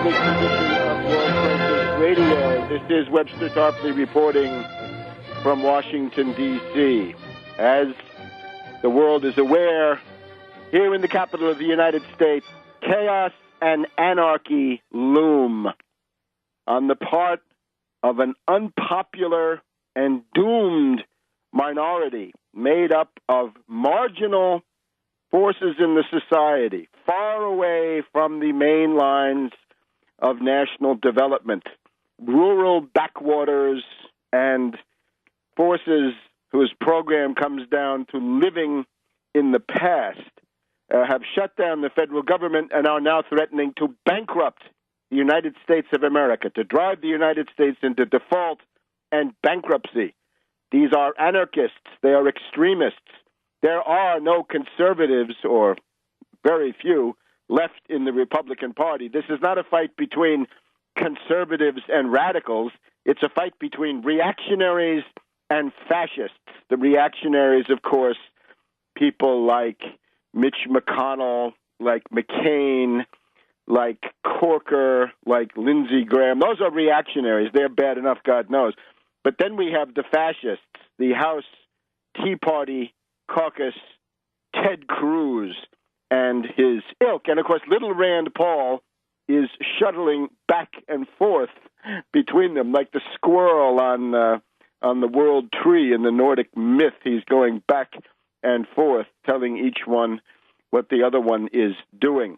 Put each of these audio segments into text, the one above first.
this edition of World Crisis Radio. This is Webster Tarpley reporting from Washington, D.C. As the world is aware, here in the capital of the United States, chaos and anarchy loom on the part of an unpopular and doomed minority made up of marginal forces in the society, far away from the main lines of national development, rural backwaters, and forces whose program comes down to living in the past, have shut down the federal government and are now threatening to bankrupt the United States of America, to drive the United States into default and bankruptcy. These are anarchists. They are extremists. There are no conservatives, or very few, left in the Republican Party. This is not a fight between conservatives and radicals. It's a fight between reactionaries and fascists. The reactionaries, of course, people like Mitch McConnell, like McCain, like Corker, like Lindsey Graham. Those are reactionaries. They're bad enough, God knows. But then we have the fascists, the House Tea Party caucus, Ted Cruz and his ilk. And, of course, little Rand Paul is shuttling back and forth between them like the squirrel on the world tree in the Nordic myth. He's going back and forth, telling each one what the other one is doing.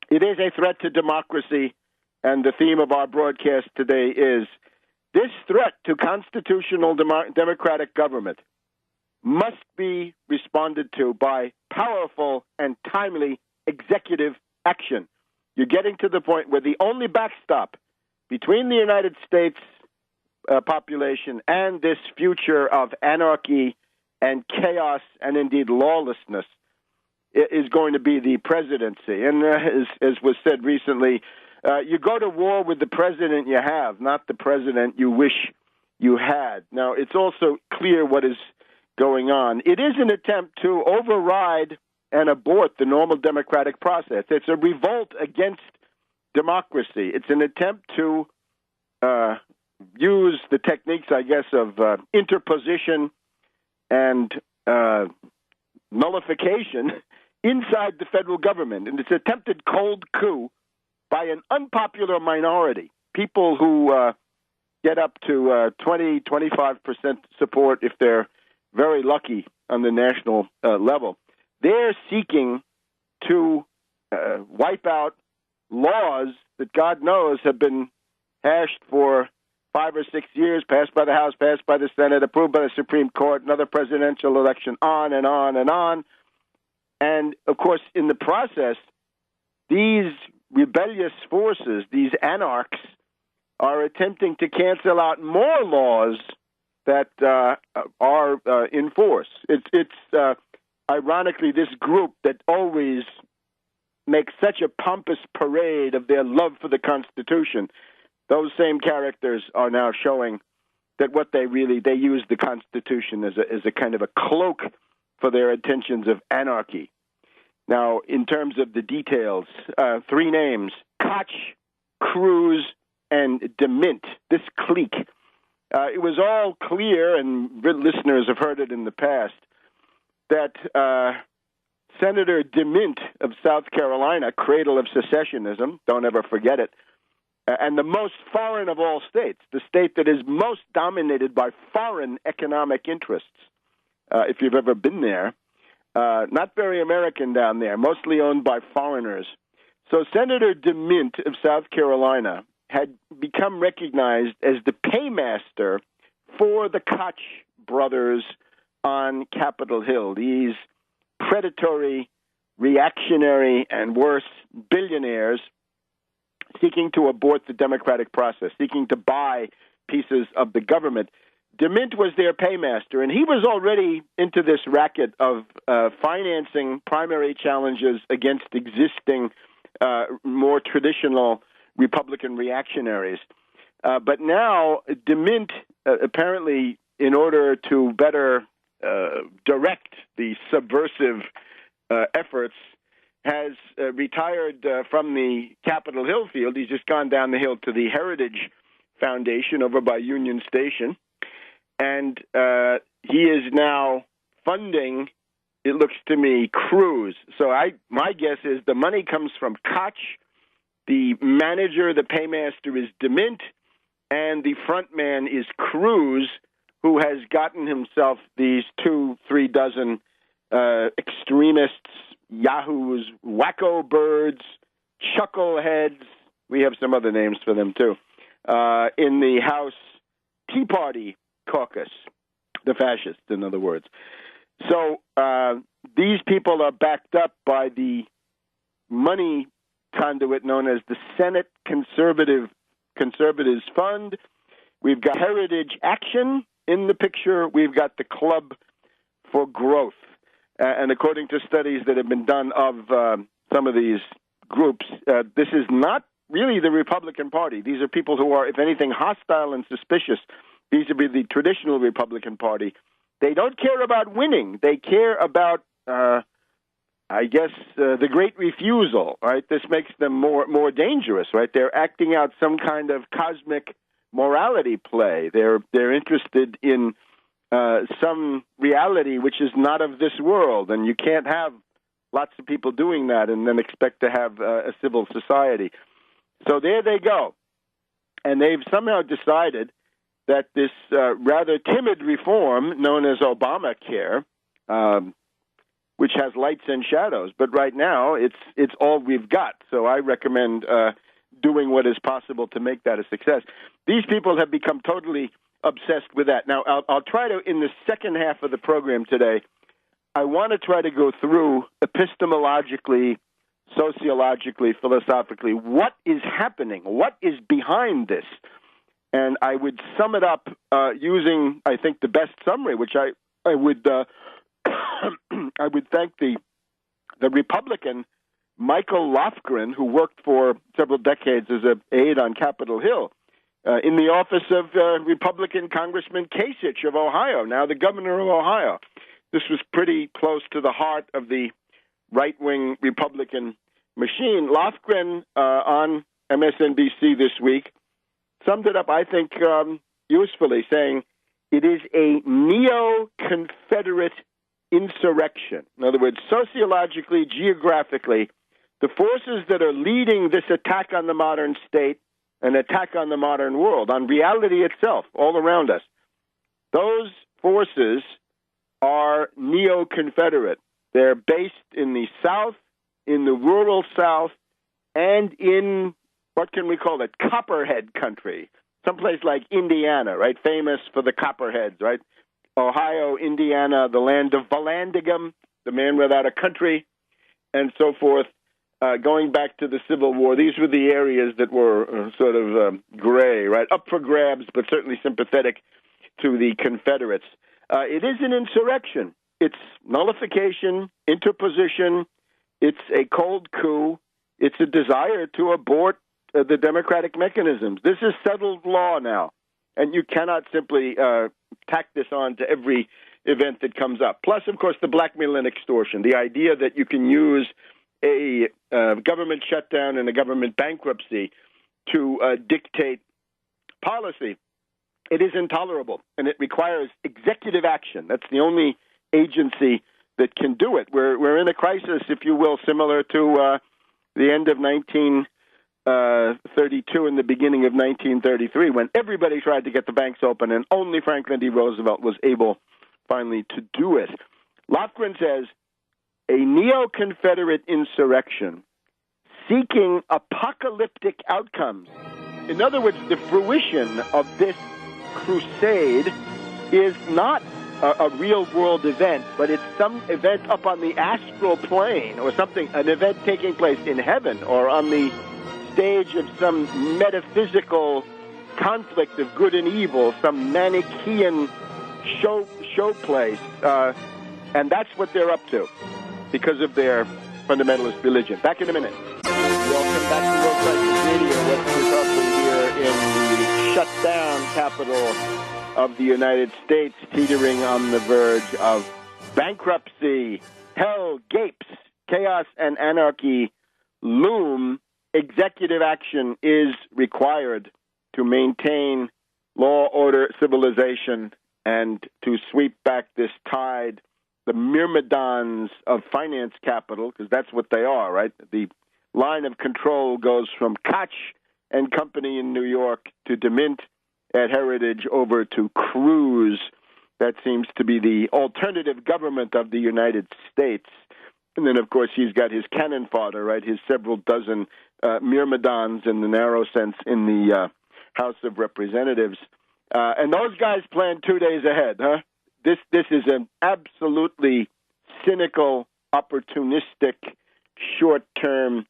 It is a threat to democracy, and the theme of our broadcast today is this threat to constitutional democratic government must be responded to by powerful and timely executive action. You're getting to the point where the only backstop between the United States population and this future of anarchy and chaos and indeed lawlessness is going to be the presidency. And as was said recently, you go to war with the president you have, not the president you wish you had. Now, it's also clear what is going on. It is an attempt to override and abort the normal democratic process. It's a revolt against democracy. It's an attempt to use the techniques, I guess, of interposition and nullification inside the federal government. And it's an attempted cold coup by an unpopular minority, people who get up to 20, 25% support if they're very lucky on the national level. They're seeking to wipe out laws that God knows have been hashed for 5 or 6 years, passed by the House, passed by the Senate, approved by the Supreme Court, another presidential election, on and on and on. And, of course, in the process, these rebellious forces, these anarchs, are attempting to cancel out more laws that are in force. It's ironically this group that always makes such a pompous parade of their love for the Constitution. Those same characters are now showing that what they use the Constitution as a kind of a cloak for their intentions of anarchy. Now, in terms of the details, 3 names: Koch, Cruz, and DeMint. This clique. It was all clear, and listeners have heard it in the past, that Senator DeMint of South Carolina, cradle of secessionism, don't ever forget it, and the most foreign of all states, the state that is most dominated by foreign economic interests, if you've ever been there, not very American down there, mostly owned by foreigners. So Senator DeMint of South Carolina had become recognized as the paymaster for the Koch brothers on Capitol Hill, these predatory, reactionary, and worse, billionaires seeking to abort the democratic process, seeking to buy pieces of the government. DeMint was their paymaster, and he was already into this racket of financing primary challenges against existing, more traditional Republican reactionaries. But now DeMint, apparently, in order to better direct the subversive efforts, has retired from the Capitol Hill field. He's just gone down the hill to the Heritage Foundation over by Union Station. And he is now funding, it looks to me, Cruz. So my guess is the money comes from Koch, the manager, the paymaster is DeMint, and the front man is Cruz, who has gotten himself these 2-3 dozen extremists, yahoos, wacko birds, chuckleheads. We have some other names for them, too, in the House Tea Party caucus, the fascists, in other words. So these people are backed up by the money conduit known as the Senate Conservatives Fund. We've got Heritage Action in the picture. We've got the Club for Growth. And according to studies that have been done of some of these groups, this is not really the Republican Party. These are people who are, if anything, hostile and suspicious vis-a-vis the traditional Republican Party. They don't care about winning. They care about, the great refusal, right? This makes them more dangerous, right? They're acting out some kind of cosmic morality play. They're interested in some reality which is not of this world, and you can't have lots of people doing that and then expect to have a civil society. So there they go. And they've somehow decided that this rather timid reform known as Obamacare, which has lights and shadows, but right now it's all we've got. So I recommend doing what is possible to make that a success. These people have become totally obsessed with that. Now, I'll try to, in the second half of the program today, I want to try to go through epistemologically, sociologically, philosophically, what is happening? What is behind this? And I would sum it up using, I think, the best summary, which I would I would thank the Republican Michael Lofgren, who worked for several decades as an aide on Capitol Hill, in the office of Republican Congressman Kasich of Ohio, now the governor of Ohio. This was pretty close to the heart of the right-wing Republican machine. Lofgren on MSNBC this week summed it up, I think, usefully, saying it is a Neoconfederate insurrection. In other words, sociologically, geographically, the forces that are leading this attack on the modern state, an attack on the modern world, on reality itself, all around us, those forces are Neo-Confederate. They're based in the South, in the rural South, and in, what can we call it, Copperhead country, someplace like Indiana, right, famous for the Copperheads, right? Ohio, Indiana, the land of Vallandigham, the man without a country, and so forth. Going back to the Civil War, these were the areas that were sort of gray, right, up for grabs, but certainly sympathetic to the Confederates. It is an insurrection. It's nullification, interposition. It's a cold coup. It's a desire to abort the democratic mechanisms. This is settled law now, and you cannot simply tack this on to every event that comes up. Plus, of course, the blackmail and extortion, the idea that you can use a government shutdown and a government bankruptcy to dictate policy. It is intolerable, and it requires executive action. That's the only agency that can do it. We're in a crisis, if you will, similar to the end of 1932 and the beginning of 1933, when everybody tried to get the banks open, and only Franklin D. Roosevelt was able finally to do it. Lofgren says, a neo-Confederate insurrection seeking apocalyptic outcomes. In other words, the fruition of this crusade is not a real-world event, but it's some event up on the astral plane or something, an event taking place in heaven or on the stage of some metaphysical conflict of good and evil, some Manichaean show place. And that's what they're up to because of their fundamentalist religion. Back in a minute. Welcome back to World Crisis Radio. Webster Tarpley here in the shutdown capital of the United States, teetering on the verge of bankruptcy. Hell gapes chaos and anarchy loom, executive action is required to maintain law, order, civilization, and to sweep back this tide, the myrmidons of finance capital, because that's what they are, right? The line of control goes from Koch and Company in New York to DeMint at Heritage over to Cruz. That seems to be the alternative government of the United States. And then, of course, he's got his cannon fodder, right? His several dozen myrmidons in the narrow sense in the House of Representatives. And those guys plan 2 days ahead, huh? This is an absolutely cynical, opportunistic, short-term,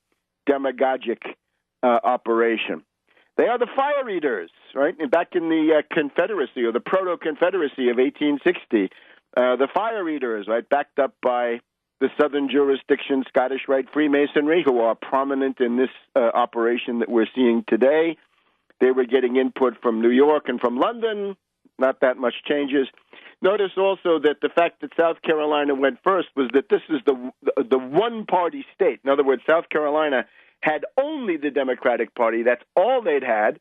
demagogic operation. They are the fire eaters, right? And back in the Confederacy or the Proto-Confederacy of 1860, the fire eaters, right, backed up by the Southern jurisdiction, Scottish Rite Freemasonry, who are prominent in this operation that we're seeing today. They were getting input from New York and from London. Not that much changes. Notice also that the fact that South Carolina went first was that this is the one-party state. In other words, South Carolina had only the Democratic Party. That's all they'd had.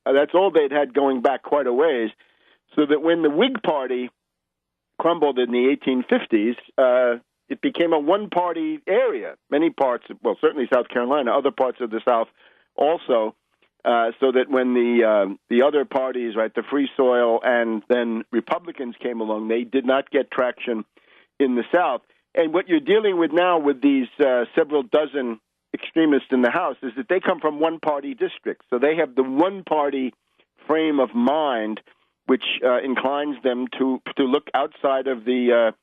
That's all they'd had going back quite a ways. So that when the Whig Party crumbled in the 1850s, it became a one-party area. Many parts, well, certainly South Carolina, other parts of the South also, so that when the other parties, right, the Free Soil and then Republicans came along, they did not get traction in the South. And what you're dealing with now with these several dozen extremists in the House is that they come from one-party districts. So they have the one-party frame of mind, which inclines them to look outside of the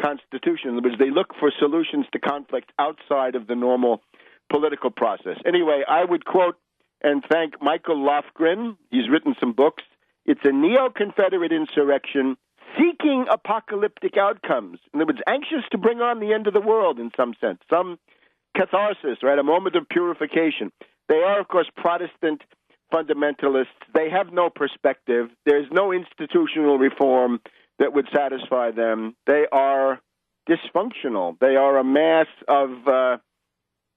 Constitution, in other words, they look for solutions to conflict outside of the normal political process. Anyway, I would quote and thank Michael Lofgren. He's written some books. It's a neo-Confederate insurrection seeking apocalyptic outcomes. In other words, anxious to bring on the end of the world in some sense, some catharsis, right, a moment of purification. They are, of course, Protestant fundamentalists. They have no perspective. There's no institutional reform that would satisfy them. They are dysfunctional. They are a mass of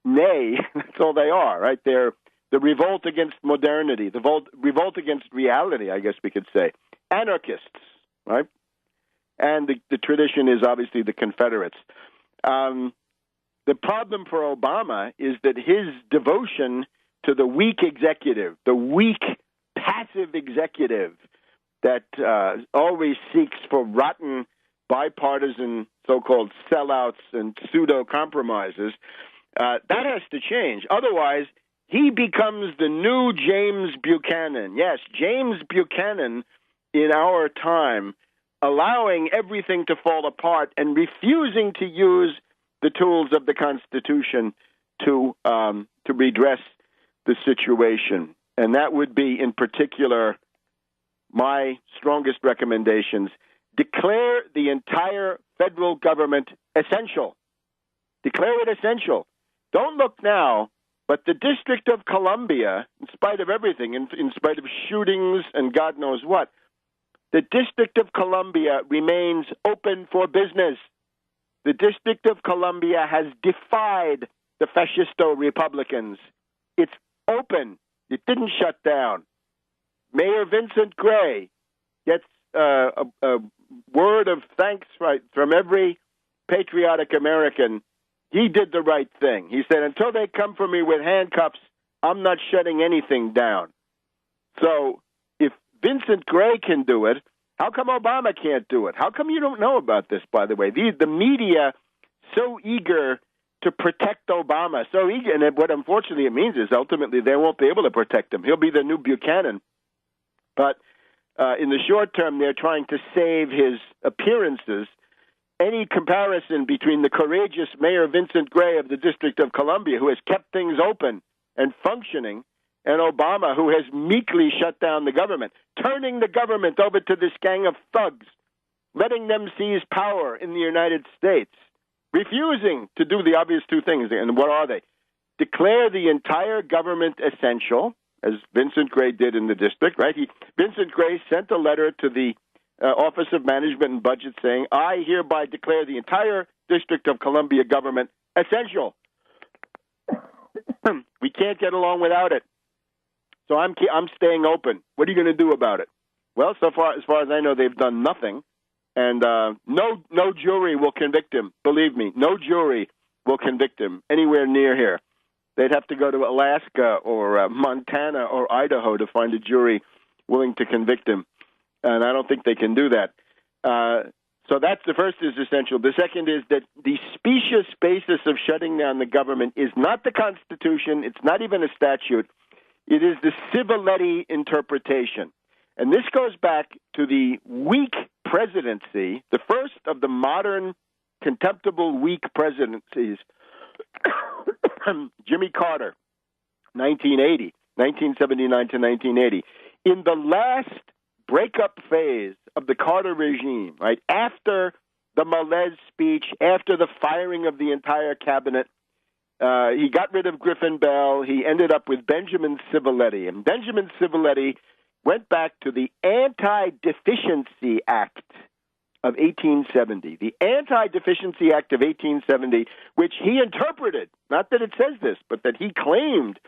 nay. That's all they are, right? They're the revolt against modernity, the revolt against reality, I guess we could say. Anarchists, right? And the tradition is obviously the Confederates. The problem for Obama is that his devotion to the weak executive, the weak, passive executive that always seeks for rotten, bipartisan so-called sellouts and pseudo-compromises, that has to change. Otherwise, he becomes the new James Buchanan. Yes, James Buchanan in our time, allowing everything to fall apart and refusing to use the tools of the Constitution to redress the situation. And that would be, in particular, my strongest recommendations. Declare the entire federal government essential. Declare it essential. Don't look now, but the District of Columbia, in spite of everything, in spite of shootings and God knows what, the District of Columbia remains open for business. The District of Columbia has defied the fascisto Republicans. It's open. It didn't shut down. Mayor Vincent Gray gets a word of thanks from every patriotic American. He did the right thing. He said, until they come for me with handcuffs, I'm not shutting anything down. So if Vincent Gray can do it, how come Obama can't do it? How come you don't know about this, by the way? The media so eager to protect Obama, so eager, and what unfortunately it means is ultimately they won't be able to protect him. He'll be the new Buchanan. But in the short term, they're trying to save his appearances. Any comparison between the courageous Mayor Vincent Gray of the District of Columbia, who has kept things open and functioning, and Obama, who has meekly shut down the government, turning the government over to this gang of thugs, letting them seize power in the United States, refusing to do the obvious two things. And what are they? Declare the entire government essential, as Vincent Gray did in the district, right? Vincent Gray sent a letter to the Office of Management and Budget saying, I hereby declare the entire District of Columbia government essential. We can't get along without it. So I'm staying open. What are you going to do about it? Well, as far as I know, they've done nothing, and no jury will convict him. Believe me, no jury will convict him anywhere near here. They'd have to go to Alaska or Montana or Idaho to find a jury willing to convict him, and I don't think they can do that. So that's the first is essential. The second is that the specious basis of shutting down the government is not the Constitution. It's not even a statute. It is the Civiletti interpretation. And this goes back to the weak presidency, the first of the modern contemptible weak presidencies, Jimmy Carter, 1979 to 1980. In the last breakup phase of the Carter regime, right, after the Malaise speech, after the firing of the entire cabinet, he got rid of Griffin Bell. He ended up with Benjamin Civiletti. And Benjamin Civiletti went back to the Anti-Deficiency Act of 1870. The Anti-Deficiency Act of 1870, which he interpreted, not that it says this, but that he claimed,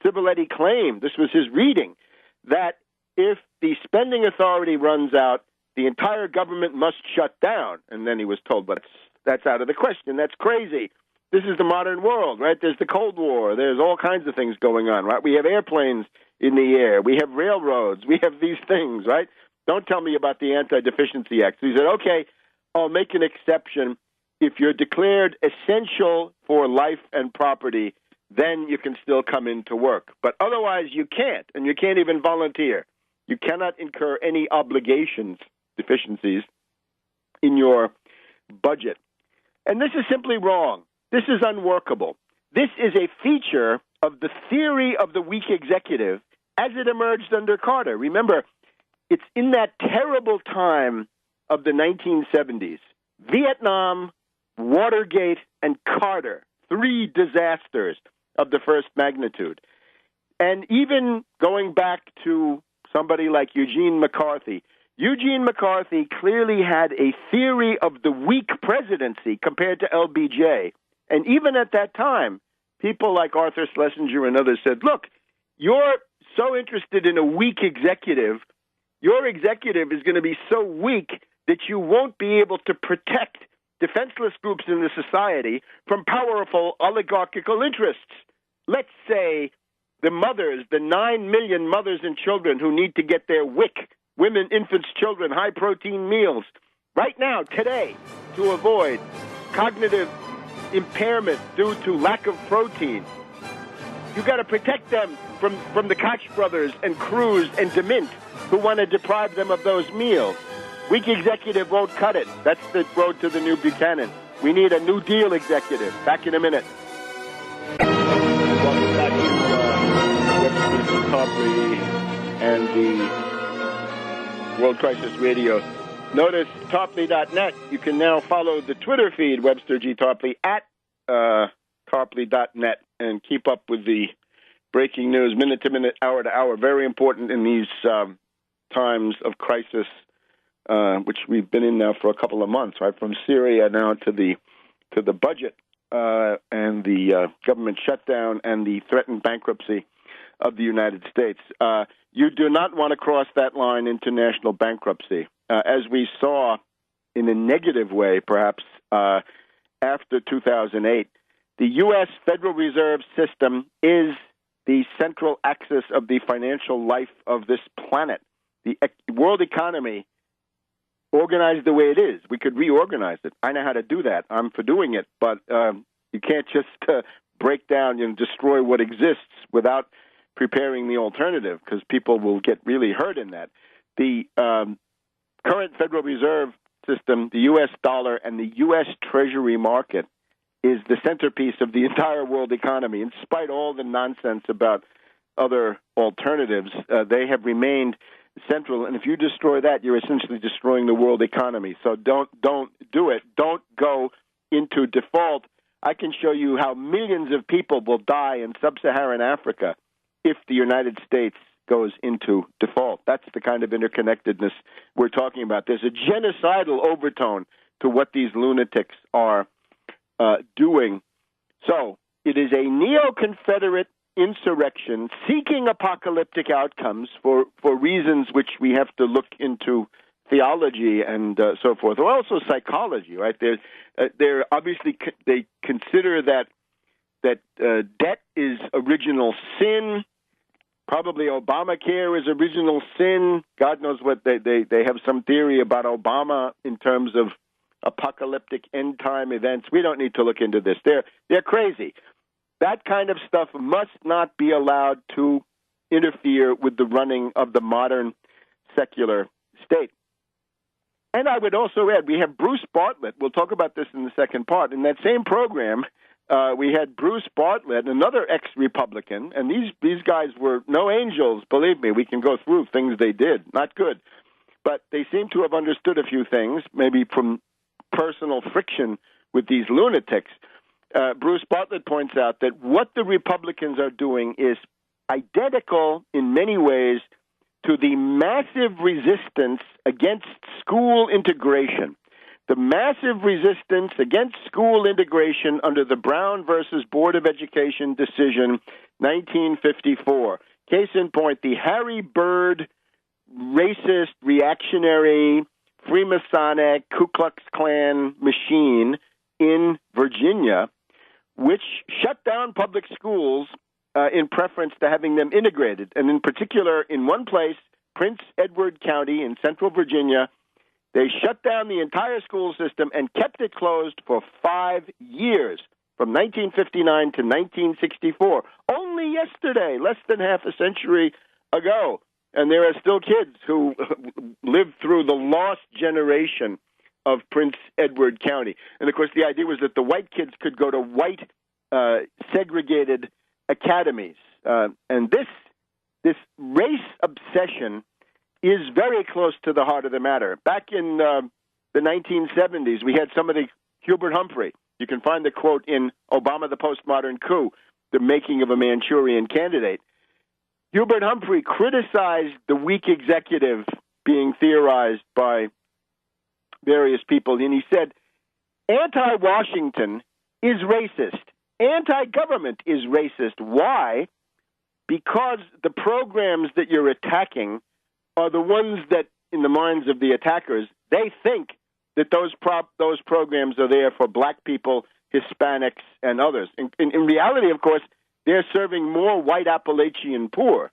Civiletti claimed, this was his reading, that if the spending authority runs out, the entire government must shut down. And then he was told, but that's out of the question. That's crazy. This is the modern world, right? There's the Cold War. There's all kinds of things going on, right? We have airplanes in the air. We have railroads. We have these things, right? Don't tell me about the Anti-Deficiency Act. So he said, okay, I'll make an exception. If you're declared essential for life and property, then you can still come into work. But otherwise, you can't, and you can't even volunteer. You cannot incur any obligations, deficiencies, in your budget. And this is simply wrong. This is unworkable. This is a feature of the theory of the weak executive as it emerged under Carter. Remember, it's in that terrible time of the 1970s, Vietnam, Watergate, and Carter, three disasters of the first magnitude. And even going back to somebody like Eugene McCarthy, Eugene McCarthy clearly had a theory of the weak presidency compared to LBJ. And even at that time, people like Arthur Schlesinger and others said, look, you're so interested in a weak executive, your executive is going to be so weak that you won't be able to protect defenseless groups in the society from powerful oligarchical interests. Let's say the mothers, the 9 million mothers and children who need to get their WIC, women, infants, children, high-protein meals, right now, today, to avoid cognitive impairment due to lack of protein. You got to protect them from the Koch brothers and Cruz and DeMint who want to deprive them of those meals. Weak executive won't cut it. That's the road to the new Buchanan. We need a New Deal executive. Back in a minute. Welcome back to Webster Tarpley and the World Crisis Radio. Notice Tarpley.net. You can now follow the Twitter feed, Webster G. Tarpley, at Tarpley.net, and keep up with the breaking news, minute to minute, hour to hour. Very important in these times of crisis, which we've been in now for a couple of months, right? From Syria now to the budget and the government shutdown and the threatened bankruptcy of the United States. You do not want to cross that line into national bankruptcy. As we saw in a negative way, perhaps, after 2008, the U.S. Federal Reserve System is the central axis of the financial life of this planet. The world economy, organized the way it is, we could reorganize it. I know how to do that. I'm for doing it, but you can't just break down and destroy what exists without preparing the alternative, because people will get really hurt in that. The current Federal Reserve System, the U.S. dollar, and the U.S. Treasury market is the centerpiece of the entire world economy. In spite of all the nonsense about other alternatives, they have remained central. And if you destroy that, you're essentially destroying the world economy. So don't do it. Don't go into default. I can show you how millions of people will die in sub-Saharan Africa if the United States goes into default. That's the kind of interconnectedness we're talking about. There's a genocidal overtone to what these lunatics are doing So it is a Neoconfederate insurrection seeking apocalyptic outcomes for reasons which we have to look into theology and so forth, or also psychology, right? They're obviously, they consider that debt is original sin. Probably Obamacare is original sin. God knows what they have some theory about Obama in terms of apocalyptic end time events. We don't need to look into this. They're crazy. That kind of stuff must not be allowed to interfere with the running of the modern secular state. And I would also add, we have Bruce Bartlett. We'll talk about this in the second part. In that same program, we had Bruce Bartlett, another ex-Republican, and these guys were no angels, believe me. We can go through things they did, not good. But they seem to have understood a few things, maybe from personal friction with these lunatics. Bruce Bartlett points out that what the Republicans are doing is identical in many ways to the massive resistance against school integration. The massive resistance against school integration under the Brown versus Board of Education decision, 1954. Case in point, the Harry Byrd racist, reactionary, Freemasonic, Ku Klux Klan machine in Virginia, which shut down public schools in preference to having them integrated. And in particular, in one place, Prince Edward County in central Virginia, they shut down the entire school system and kept it closed for 5 years, from 1959 to 1964. Only yesterday, less than half a century ago. And there are still kids who lived through the lost generation of Prince Edward County. And, of course, the idea was that the white kids could go to white segregated academies. And this race obsession is very close to the heart of the matter. Back in the 1970s, we had somebody, Hubert Humphrey. You can find the quote in Obama, the Postmodern Coup, The Making of a Manchurian Candidate. Hubert Humphrey criticized the weak executive being theorized by various people, and he said, anti-Washington is racist. Anti-government is racist. Why? Because the programs that you're attacking are the ones that, in the minds of the attackers, they think that those programs are there for black people, Hispanics, and others. In reality, of course, they're serving more white Appalachian poor.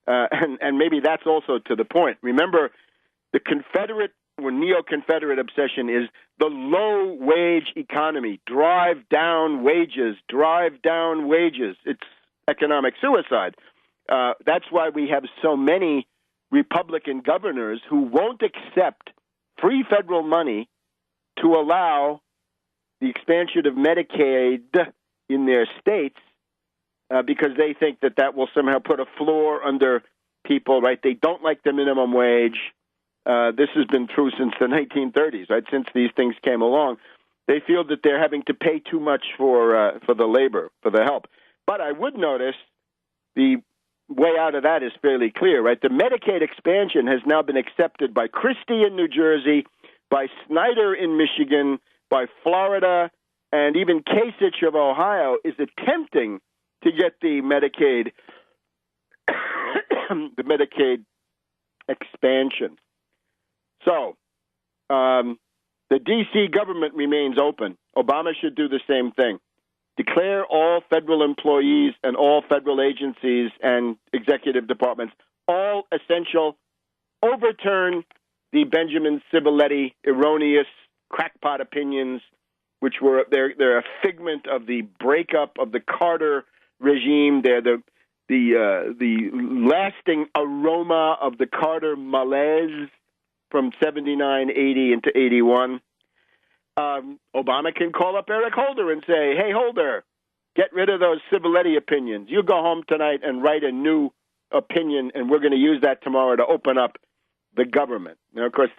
And maybe that's also to the point. Remember, the Confederate or Neo-Confederate obsession is the low-wage economy. Drive down wages, drive down wages. It's economic suicide. That's why we have so many Republican governors who won't accept free federal money to allow the expansion of Medicaid in their states because they think that will somehow put a floor under people, right? They don't like the minimum wage. This has been true since the 1930s, right? Since these things came along. They feel that they're having to pay too much for the labor, for the help. But I would notice the way out of that is fairly clear, right? The Medicaid expansion has now been accepted by Christie in New Jersey, by Snyder in Michigan, by Florida, and even Kasich of Ohio is attempting to get the Medicaid the Medicaid expansion. So the D.C. government remains open. Obama should do the same thing. Declare all federal employees and all federal agencies and executive departments all essential. Overturn the Benjamin Civiletti erroneous crackpot opinions, which were they're a figment of the breakup of the Carter regime. They're the lasting aroma of the Carter malaise from 79, 80 into 81. Obama can call up Eric Holder and say, hey, Holder, get rid of those Civiletti opinions. You go home tonight and write a new opinion, and we're going to use that tomorrow to open up the government. Now, of course,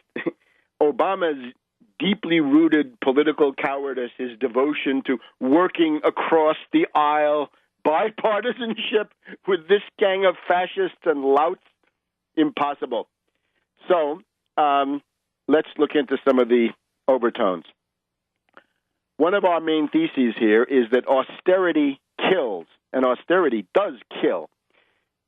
Obama's deeply rooted political cowardice, his devotion to working across the aisle, bipartisanship with this gang of fascists and louts, impossible. So let's look into some of the overtones. one of our main theses here is that austerity kills, and austerity does kill.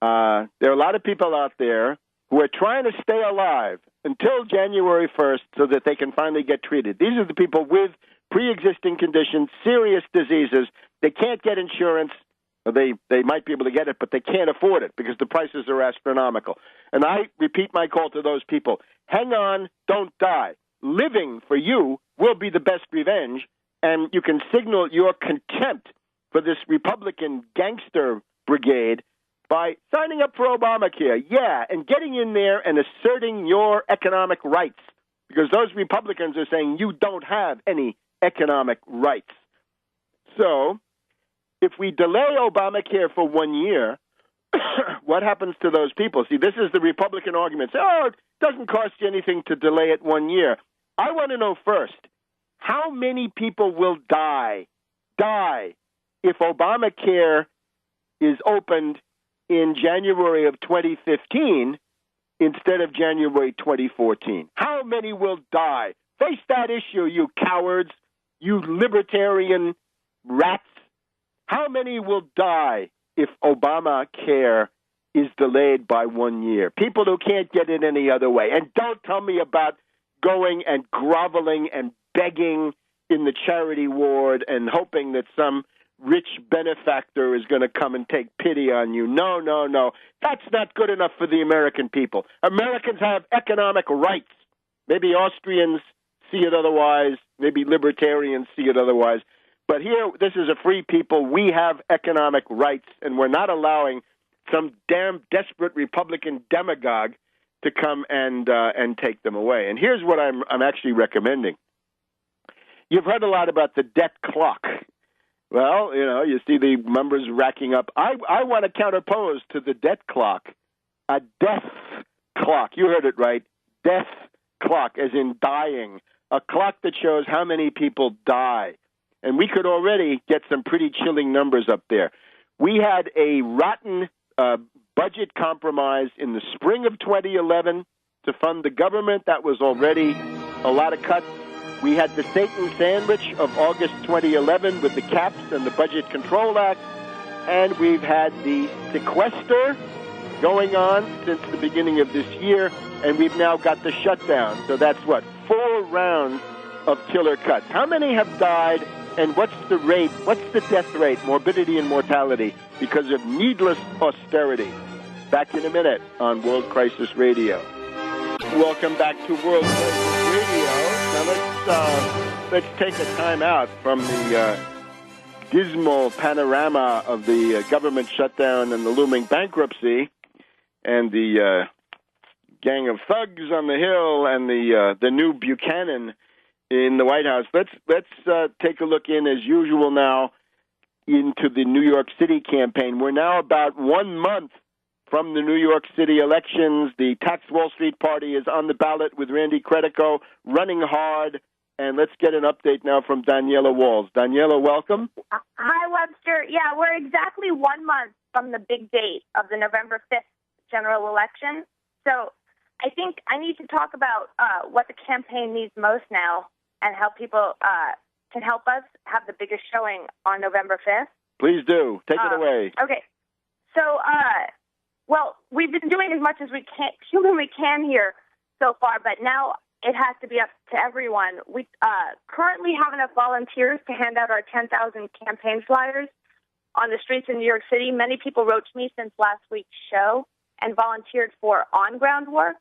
There are a lot of people out there who are trying to stay alive until January 1st so that they can finally get treated. These are the people with pre-existing conditions, serious diseases. They can't get insurance. They might be able to get it, but they can't afford it because the prices are astronomical. And I repeat my call to those people. Hang on, don't die. Living for you will be the best revenge, and you can signal your contempt for this Republican gangster brigade by signing up for Obamacare, and getting in there and asserting your economic rights, because those Republicans are saying you don't have any economic rights. So if we delay Obamacare for 1 year, what happens to those people? See, this is the Republican argument. It doesn't cost you anything to delay it 1 year. I want to know first, how many people will die if Obamacare is opened in January of 2015 instead of January 2014? How many will die? Face that issue, you cowards, you libertarian rats. How many will die if Obamacare is delayed by 1 year? People who can't get it any other way. And don't tell me about going and groveling and begging in the charity ward and hoping that some rich benefactor is going to come and take pity on you. No. That's not good enough for the American people. Americans have economic rights. Maybe Austrians see it otherwise. Maybe libertarians see it otherwise. But here, this is a free people. We have economic rights, and we're not allowing some damn desperate Republican demagogue to come and take them away. And here's what I'm actually recommending. You've heard a lot about the debt clock. Well, you see the numbers racking up. I want to counterpose to the debt clock a death clock. You heard it right. Death clock, as in dying. A clock that shows how many people die. And we could already get some pretty chilling numbers up there. We had a rotten budget compromise in the spring of 2011 to fund the government. That was already a lot of cuts. We had the Satan sandwich of August 2011 with the caps and the Budget Control Act. And we've had the sequester going on since the beginning of this year. And we've now got the shutdown. So that's 4 rounds of killer cuts. How many have died? And what's the rate? What's the death rate, morbidity and mortality, because of needless austerity? Back in a minute on World Crisis Radio. Welcome back to World Crisis Radio. Now let's take a time out from the dismal panorama of the government shutdown and the looming bankruptcy, and the gang of thugs on the Hill, and the new Buchanan in the White House. Let's take a look in, as usual now, into the New York City campaign. We're now about 1 month from the New York City elections. The Tax Wall Street Party is on the ballot with Randy Credico running hard. And let's get an update now from Daniela Walls. Daniela, welcome. Hi, Webster. Yeah, we're exactly 1 month from the big date of the November 5th general election. So I think I need to talk about what the campaign needs most now and how people can help us have the biggest showing on November 5th. Please do. Take it away. Okay. So, well, we've been doing as much as we humanly can here so far, but now it has to be up to everyone. We currently have enough volunteers to hand out our 10,000 campaign flyers on the streets in New York City. Many people wrote to me since last week's show and volunteered for on-ground work.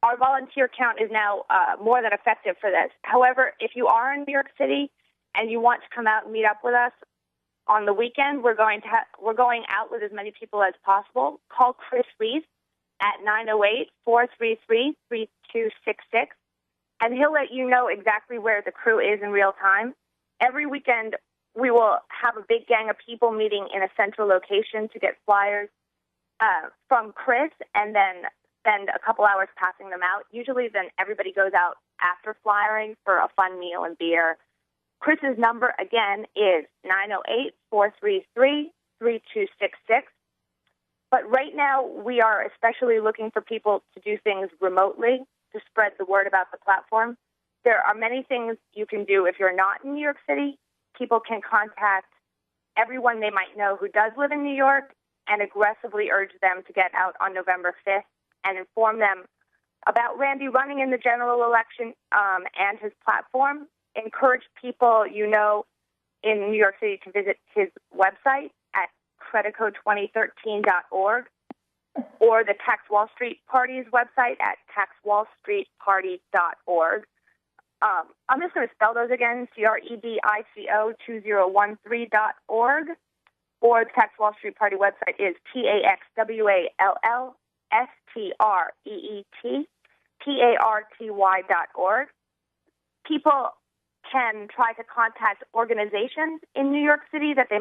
Our volunteer count is now more than effective for this. However, if you are in New York City and you want to come out and meet up with us on the weekend, we're going out with as many people as possible. Call Chris Reese at 908-433-3266, and he'll let you know exactly where the crew is in real time. Every weekend, we will have a big gang of people meeting in a central location to get flyers from Chris, and then spend a couple hours passing them out. Usually then everybody goes out after flyering for a fun meal and beer. Chris's number, again, is 908-433-3266. But right now, we are especially looking for people to do things remotely to spread the word about the platform. there are many things you can do if you're not in New York City. People can contact everyone they might know who does live in New York and aggressively urge them to get out on November 5th and inform them about Randy running in the general election and his platform. Encourage people you know in New York City to visit his website at creditcode2013.org or the Tax Wall Street Party's website at taxwallstreetparty.org. I'm just going to spell those again, CREDICO2013.org, or the Tax Wall Street Party website is TAXWALLSTREETPARTY.org. People can try to contact organizations in New York City that they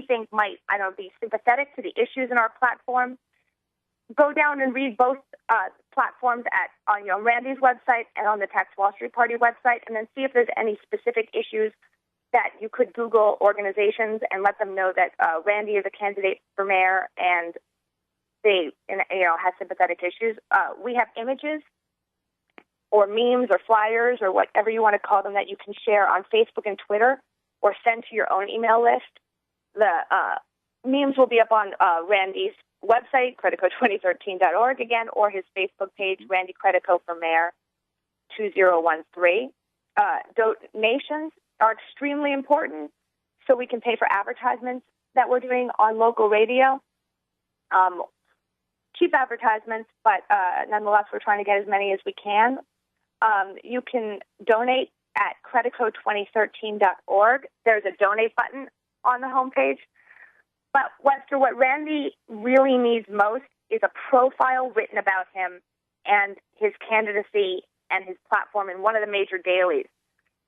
think might be sympathetic to the issues in our platform. Go down and read both platforms on Randy's website and on the Tax Wall Street Party website, and then see if there's any specific issues that you could Google organizations and let them know that Randy is a candidate for mayor and they has sympathetic issues. We have images or memes or flyers or whatever you want to call them that you can share on Facebook and Twitter or send to your own email list. The memes will be up on Randy's website, creditcode2013.org again, or his Facebook page, Randy Credico for Mayor 2013. Donations are extremely important so we can pay for advertisements that we're doing on local radio. Cheap advertisements, but nonetheless, we're trying to get as many as we can. You can donate at creditcode2013.org. There's a donate button on the homepage. But, Webster, what Randy really needs most is a profile written about him and his candidacy and his platform in one of the major dailies.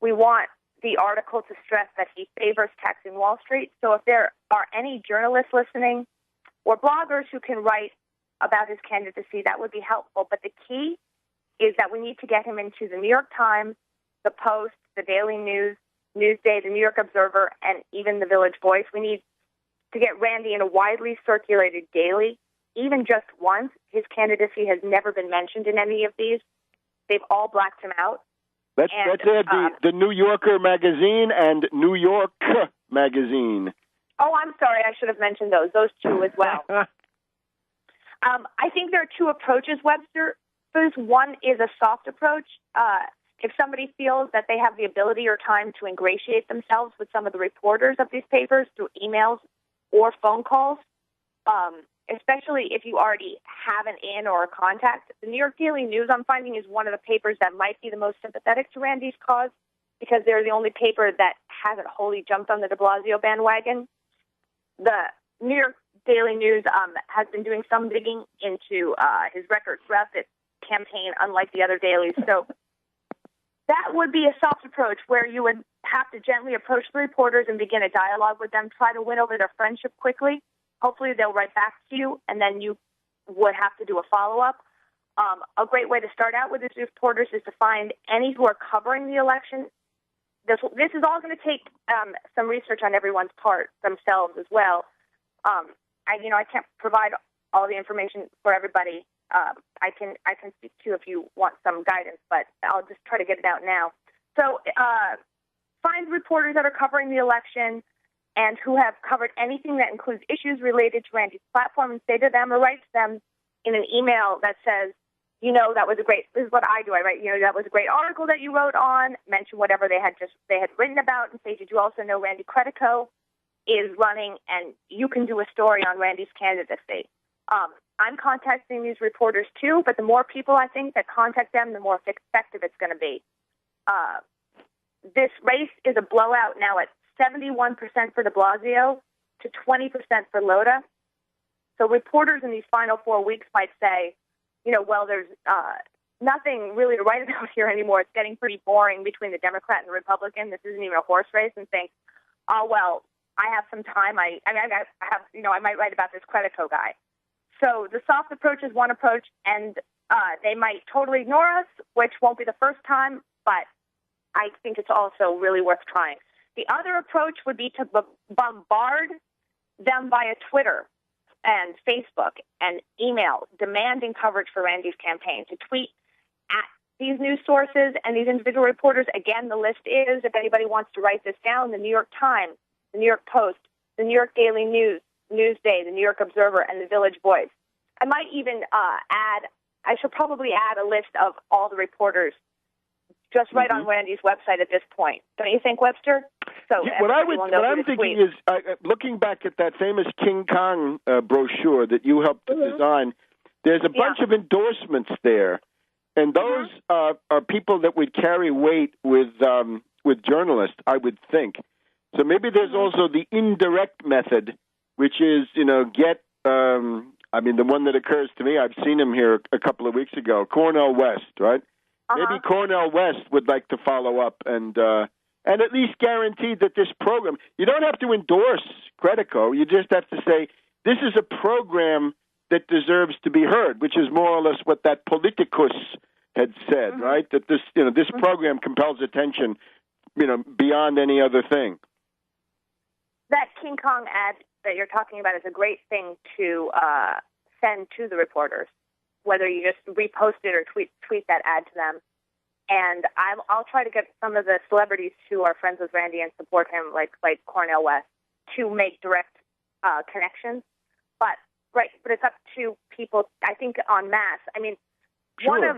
We want the article to stress that he favors taxing Wall Street. So if there are any journalists listening or bloggers who can write about his candidacy, that would be helpful. But the key is that we need to get him into the New York Times, the Post, the Daily News, Newsday, the New York Observer, and even the Village Voice. We need to get Randy in a widely circulated daily, even just once. His candidacy has never been mentioned in any of these. They've all blacked him out. That's it, the New Yorker magazine and New York magazine. Oh, I'm sorry. I should have mentioned those two as well. I think there are two approaches, Webster. First, one is a soft approach. If somebody feels that they have the ability or time to ingratiate themselves with some of the reporters of these papers through emails or phone calls, especially if you already have an in or a contact. The New York Daily News, I'm finding, is one of the papers that might be the most sympathetic to Randy's cause because they're the only paper that hasn't wholly jumped on the de Blasio bandwagon. The New York Daily News has been doing some digging into his record throughout this campaign, unlike the other dailies. So that would be a soft approach where you would have to gently approach the reporters and begin a dialogue with them, try to win over their friendship quickly. Hopefully they'll write back to you, and then you would have to do a follow-up. A great way to start out with these reporters is to find any who are covering the election. This is all going to take some research on everyone's part themselves as well. I can't provide all the information for everybody. I can speak to you if you want some guidance, but I'll just try to get it out now. So find reporters that are covering the election and who have covered anything that includes issues related to Randy's platform and say to them or write to them in an email that says, that was this is what I do. I write, that was a great article that you wrote on, mention whatever they had written about and say, did you also know Randy Credico is running and you can do a story on Randy's candidacy. I'm contacting these reporters too, but the more people I think that contact them, the more effective it's going to be. This race is a blowout now at 71% for de Blasio to 20% for Lota. So reporters in these final 4 weeks might say, there's nothing really to write about here anymore. It's getting pretty boring between the Democrat and the Republican. This isn't even a horse race, and think, oh, well, I have some time. I might write about this Credico guy. So the soft approach is one approach, and they might totally ignore us, which won't be the first time, but I think it's also really worth trying. The other approach would be to bombard them via Twitter and Facebook and email, demanding coverage for Randy's campaign, to tweet at these news sources and these individual reporters, again, the list is, if anybody wants to write this down, the New York Times, the New York Post, the New York Daily News, Newsday, the New York Observer, and the Village Voice. I might even I should probably add a list of all the reporters just right on Randy's website at this point. Don't you think, Webster? So yeah, what I'm thinking is, looking back at that famous King Kong brochure that you helped to design, there's a bunch of endorsements there. And those are people that would carry weight with journalists, I would think. So maybe there's also the indirect method, which is, get, the one that occurs to me, I've seen him here a couple of weeks ago, Cornel West, right? Maybe Cornel West would like to follow up and at least guarantee that this program, you don't have to endorse Credico, you just have to say, this is a program that deserves to be heard, which is more or less what that Politicus had said, right? That this, this program compels attention, beyond any other thing. That King Kong ad that you're talking about is a great thing to send to the reporters, whether you just repost it or tweet that ad to them. And I'll try to get some of the celebrities who are friends with Randy and support him, like Cornel West, to make direct connections. But it's up to people, I think, en masse. I mean, sure.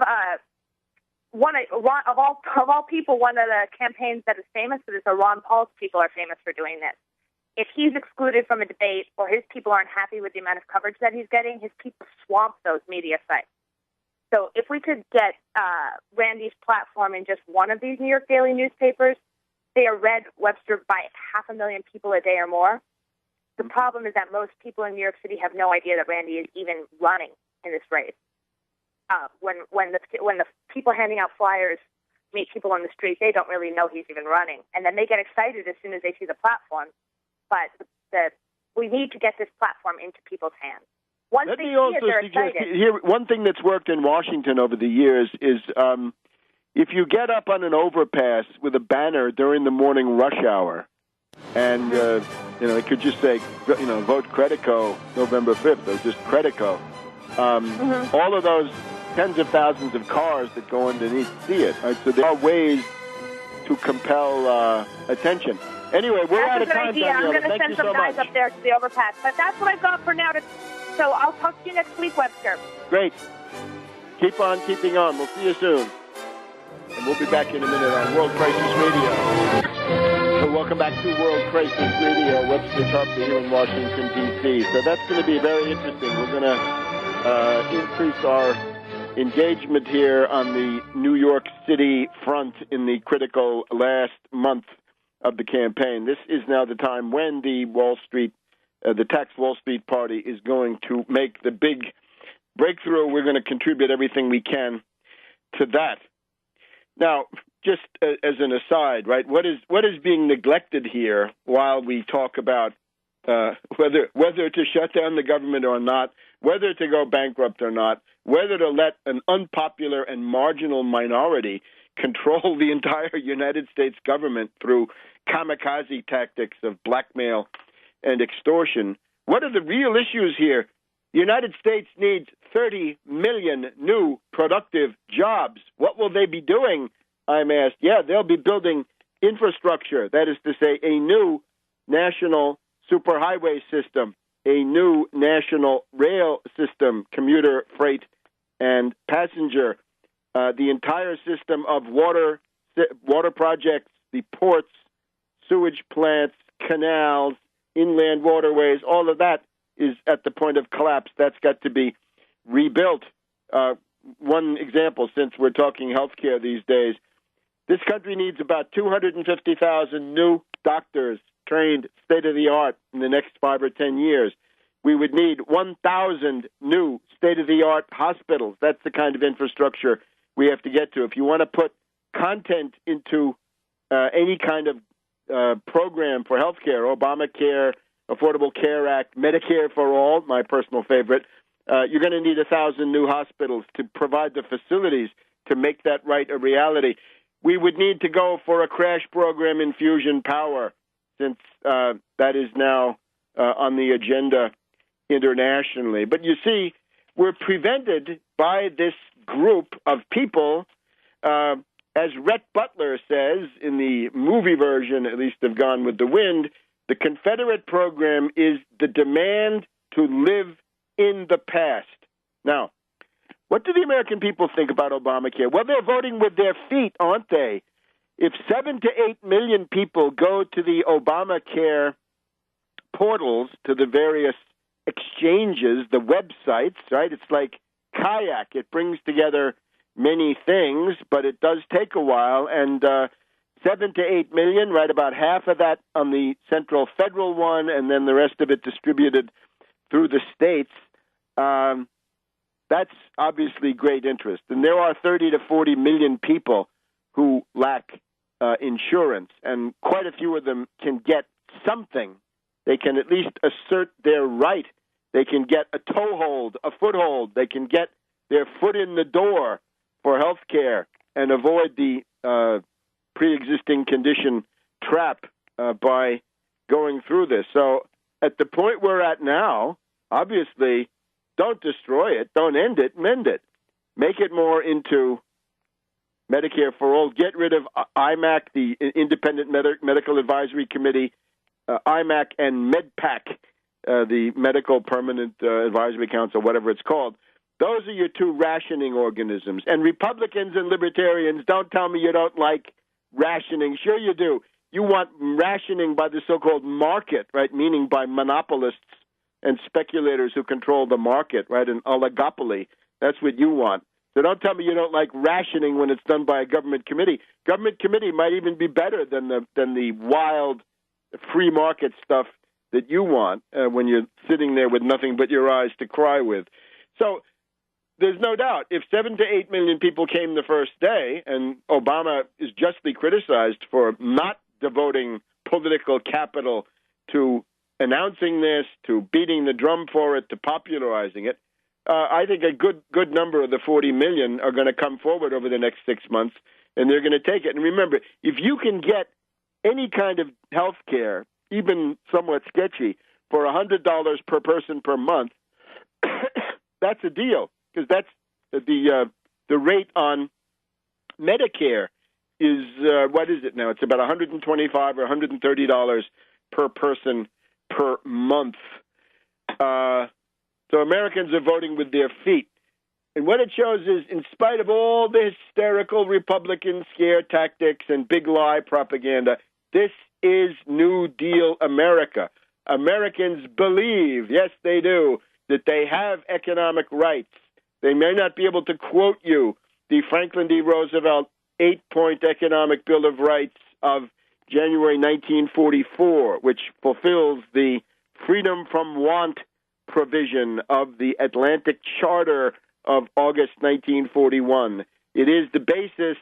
One of all people, one of the campaigns that is famous for this, or Ron Paul's people are famous for doing this. If he's excluded from a debate or his people aren't happy with the amount of coverage that he's getting, his people swamp those media sites. So if we could get Randy's platform in just one of these New York daily newspapers, they are read, Webster, by 500,000 people a day or more. The problem is that most people in New York City have no idea that Randy is even running in this race. When the people handing out flyers meet people on the street, they don't really know he's even running. And then they get excited as soon as they see the platform. But we need to get this platform into people's hands. Once Let they me see also it, they're suggest excited. here, one thing that's worked in Washington over the years is if you get up on an overpass with a banner during the morning rush hour, and it could just say, vote Credico November 5th, or just Credico. All of those tens of thousands of cars that go underneath see it. Right? So there are ways to compel attention. Anyway, we're out of time. That's a good idea. I'm going to send some guys up there to the overpass. But that's what I've got for now. So I'll talk to you next week, Webster. Great. Keep on keeping on. We'll see you soon. And we'll be back in a minute on World Crisis Radio. So welcome back to World Crisis Radio. Webster Tarpley here in Washington, D.C. So that's going to be very interesting. We're going to increase our engagement here on the New York City front in the critical last month of the campaign. This is now the time when the tax Wall Street party is going to make the big breakthrough. We're going to contribute everything we can to that. Now, just as an aside, right? What is being neglected here while we talk about whether to shut down the government or not, whether to go bankrupt or not, whether to let an unpopular and marginal minority control the entire United States government through kamikaze tactics of blackmail and extortion. What are the real issues here? The United States needs 30 million new productive jobs. What will they be doing? I'm asked. Yeah, they'll be building infrastructure. That is to say, a new national superhighway system, a new national rail system, commuter, freight, and passenger, the entire system of water projects, the ports, sewage plants, canals, inland waterways, all of that is at the point of collapse. That's got to be rebuilt. One example, since we're talking healthcare these days, this country needs about 250,000 new doctors trained state-of-the-art in the next 5 or 10 years. We would need 1,000 new state-of-the-art hospitals. That's the kind of infrastructure we have to get to. If you want to put content into any kind of program for healthcare, Obamacare, Affordable Care Act, Medicare for All, my personal favorite, you're going to need 1,000 new hospitals to provide the facilities to make that right a reality. We would need to go for a crash program in fusion power, since that is now on the agenda internationally. But you see, we're prevented by this group of people As Rhett Butler says in the movie version, at least of Gone with the Wind, the Confederate program is the demand to live in the past. Now, what do the American people think about Obamacare? Well, they're voting with their feet, aren't they? If 7 to 8 million people go to the Obamacare portals, to the various exchanges, the websites, right? It's like Kayak. It brings together many things, but it does take a while. And 7 to 8 million, right, about half of that on the central federal one, and then the rest of it distributed through the states. That's obviously great interest. And there are 30 to 40 million people who lack insurance, and quite a few of them can get something. They can at least assert their right. They can get a toehold, a foothold. They can get their foot in the door for health care and avoid the pre-existing condition trap by going through this. So at the point we're at now, obviously, don't destroy it. Don't end it. Mend it. Make it more into Medicare for All. Get rid of IMAC, the Independent Medical Advisory Committee, IMAC, and MedPAC, the Medical Permanent Advisory Council, whatever it's called. Those are your two rationing organisms. And Republicans and Libertarians, don't tell me you don't like rationing. Sure you do. You want rationing by the so-called market, right, meaning by monopolists and speculators who control the market, right, an oligopoly. That's what you want. So don't tell me you don't like rationing when it's done by a government committee. Government committee might even be better than the wild free market stuff that you want when you're sitting there with nothing but your eyes to cry with. So there's no doubt if 7 to 8 million people came the first day, and Obama is justly criticized for not devoting political capital to announcing this, to beating the drum for it, to popularizing it, I think a good number of the 40 million are going to come forward over the next 6 months, and they're going to take it. And remember, if you can get any kind of health care, even somewhat sketchy, for $100 per person per month, that's a deal, because that's the rate on Medicare is, what is it now? It's about $125 or $130 per person per month. So Americans are voting with their feet. And what it shows is, in spite of all the hysterical Republican scare tactics and big lie propaganda, this is New Deal America. Americans believe, yes, they do, that they have economic rights. They may not be able to quote you the Franklin D. Roosevelt 8-point Economic Bill of Rights of January 1944, which fulfills the freedom from want provision of the Atlantic Charter of August 1941. It is the basis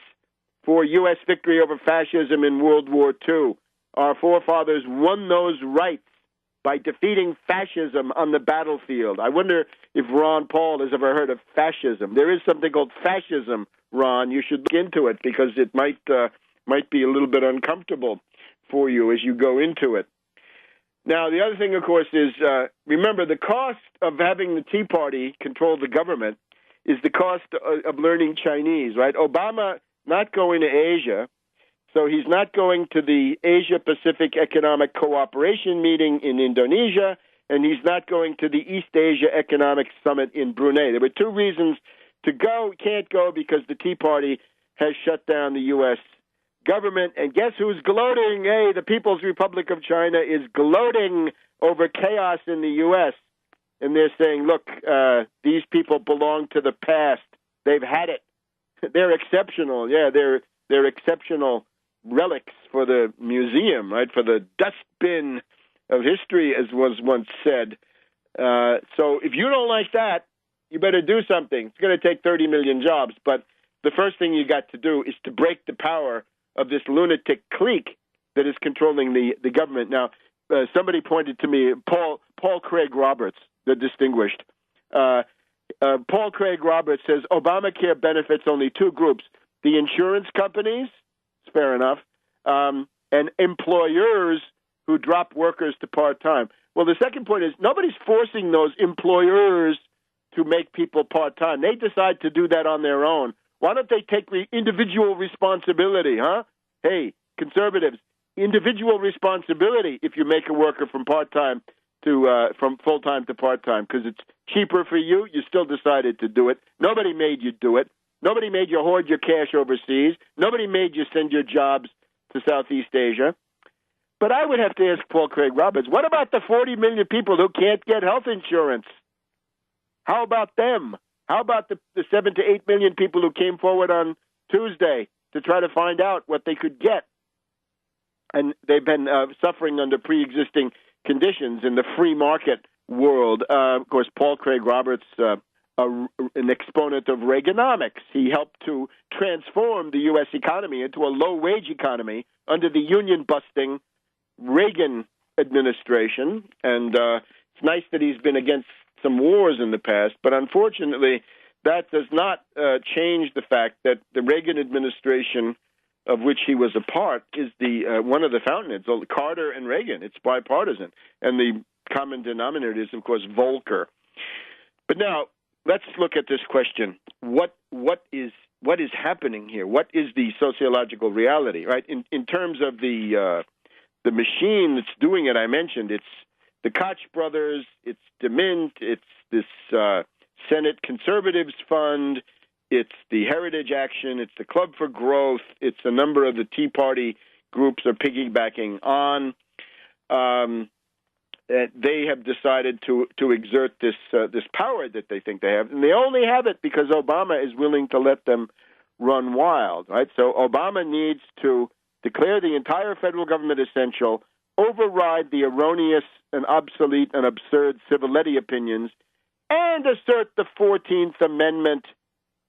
for U.S. victory over fascism in World War II. Our forefathers won those rights by defeating fascism on the battlefield. I wonder if Ron Paul has ever heard of fascism. There is something called fascism, Ron. You should look into it because it might be a little bit uncomfortable for you as you go into it. Now, the other thing, of course, is remember the cost of having the Tea Party control the government is the cost of learning Chinese, right? Obama not going to Asia, so he's not going to the Asia-Pacific Economic Cooperation meeting in Indonesia, and he's not going to the East Asia Economic Summit in Brunei. There were two reasons to go. Can't go because the Tea Party has shut down the U.S. government. And guess who's gloating? Hey, the People's Republic of China is gloating over chaos in the U.S. And they're saying, look, these people belong to the past. They've had it. They're exceptional. Yeah, they're exceptional relics for the museum, right? For the dustbin of history, as was once said. So if you don't like that, you better do something. It's going to take 30 million jobs, but the first thing you got to do is to break the power of this lunatic clique that is controlling the government. Now, somebody pointed to me, Paul Craig Roberts, the distinguished. Paul Craig Roberts says Obamacare benefits only two groups, the insurance companies, it's fair enough, and employers who drop workers to part-time. Well, the second point is nobody's forcing those employers to make people part-time. They decide to do that on their own. Why don't they take individual responsibility, huh? Hey, conservatives, individual responsibility if you make a worker from part-time to from full-time to part-time, because it's cheaper for you. You still decided to do it. Nobody made you do it. Nobody made you hoard your cash overseas. Nobody made you send your jobs to Southeast Asia. But I would have to ask Paul Craig Roberts, what about the 40 million people who can't get health insurance? How about them? How about the 7 to 8 million people who came forward on Tuesday to try to find out what they could get? And they've been suffering under pre-existing conditions in the free market world. Of course, Paul Craig Roberts, an exponent of Reaganomics. He helped to transform the U.S. economy into a low-wage economy under the union-busting Reagan administration. And it's nice that he's been against some wars in the past, but unfortunately, that does not change the fact that the Reagan administration, of which he was a part, is the one of the fountainheads, Carter and Reagan. It's bipartisan, and the common denominator is, of course, Volcker. But now let's look at this question: what is happening here? What is the sociological reality? Right in terms of the machine that's doing it, I mentioned it's the Koch brothers, it's DeMint, it's this Senate Conservatives Fund, it's the Heritage Action, it's the Club for Growth, it's a number of the Tea Party groups are piggybacking on. They have decided to exert this power that they think they have, and they only have it because Obama is willing to let them run wild, right? So Obama needs to declare the entire federal government essential, override the erroneous and obsolete and absurd Civiletti opinions, and assert the 14th Amendment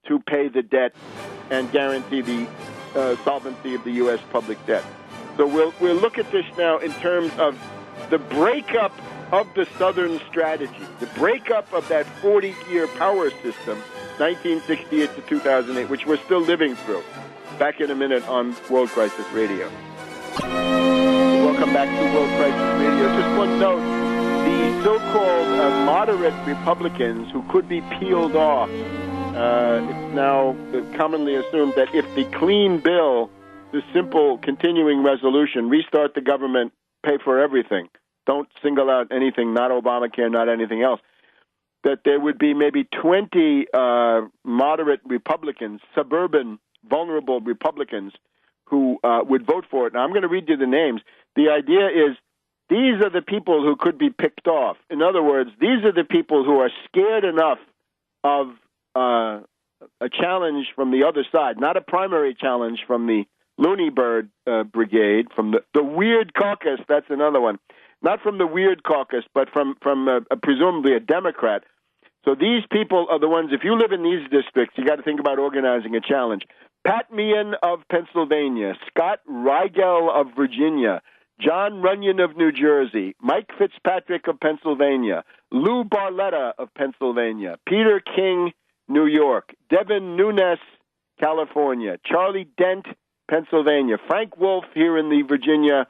to pay the debt and guarantee the solvency of the U.S. public debt. So we'll look at this now in terms of the breakup of the Southern strategy, the breakup of that 40-year power system, 1968 to 2008, which we're still living through. Back in a minute on World Crisis Radio. Welcome back to World Crisis Radio. Just one note, the so-called moderate Republicans who could be peeled off, it's now commonly assumed that if the clean bill, the simple continuing resolution, restart the government, pay for everything, don't single out anything, not Obamacare, not anything else, that there would be maybe 20 moderate Republicans, suburban, vulnerable Republicans, who would vote for it. Now, I'm going to read you the names. The idea is these are the people who could be picked off. In other words, these are the people who are scared enough of a challenge from the other side, not a primary challenge from the Looney Bird Brigade, from the Weird Caucus, that's another one. Not from the Weird Caucus, but from presumably a Democrat. So these people are the ones, if you live in these districts, you got to think about organizing a challenge. Pat Meehan of Pennsylvania, Scott Rigel of Virginia, John Runyon of New Jersey, Mike Fitzpatrick of Pennsylvania, Lou Barletta of Pennsylvania, Peter King, New York, Devin Nunes, California, Charlie Dent, Pennsylvania, Frank Wolf here in the Virginia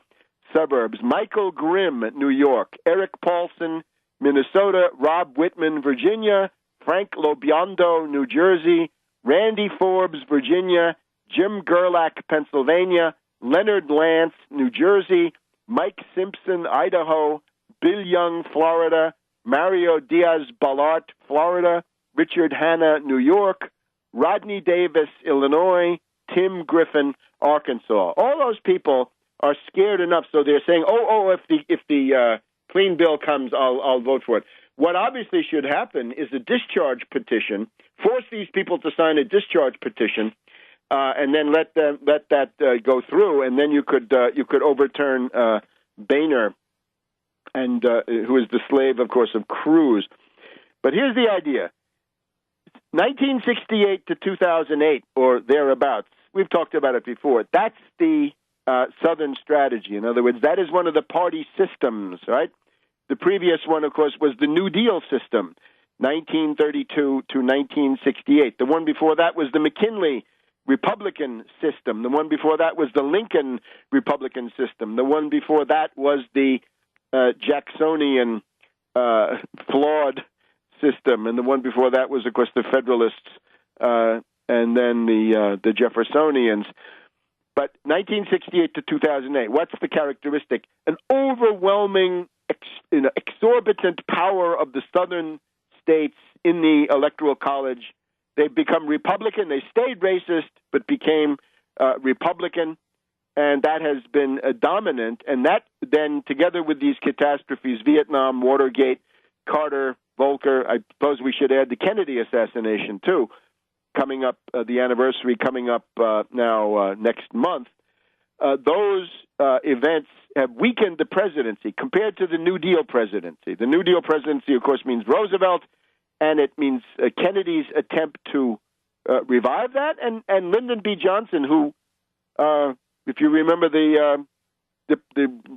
suburbs, Michael Grimm, New York, Eric Paulson, Minnesota, Rob Whitman, Virginia, Frank Lobiondo, New Jersey, Randy Forbes, Virginia, Jim Gerlach, Pennsylvania, Leonard Lance, New Jersey, Mike Simpson, Idaho, Bill Young, Florida, Mario Diaz-Balart, Florida, Richard Hanna, New York, Rodney Davis, Illinois, Tim Griffin, Arkansas. All those people are scared enough, so they're saying, if the clean bill comes, I'll vote for it. What obviously should happen is a discharge petition. Force these people to sign a discharge petition, and then let that go through, and then you could overturn Boehner, and who is the slave, of course, of Cruz. But here's the idea: 1968 to 2008, or thereabouts. We've talked about it before. That's the Southern strategy. In other words, that is one of the party systems, right? The previous one, of course, was the New Deal system, 1932 to 1968. The one before that was the McKinley Republican system. The one before that was the Lincoln Republican system. The one before that was the Jacksonian flawed system. And the one before that was, of course, the Federalists' and then the Jeffersonians. But 1968 to 2008, what's the characteristic? An overwhelming, exorbitant power of the southern states in the Electoral College. They've become Republican. They stayed racist, but became Republican, and that has been dominant. And that then, together with these catastrophes, Vietnam, Watergate, Carter, Volcker, I suppose we should add the Kennedy assassination, too, coming up, the anniversary coming up now next month. Those events have weakened the presidency compared to the New Deal presidency. The New Deal presidency, of course, means Roosevelt, and it means Kennedy's attempt to revive that, and Lyndon B. Johnson, who, if you remember the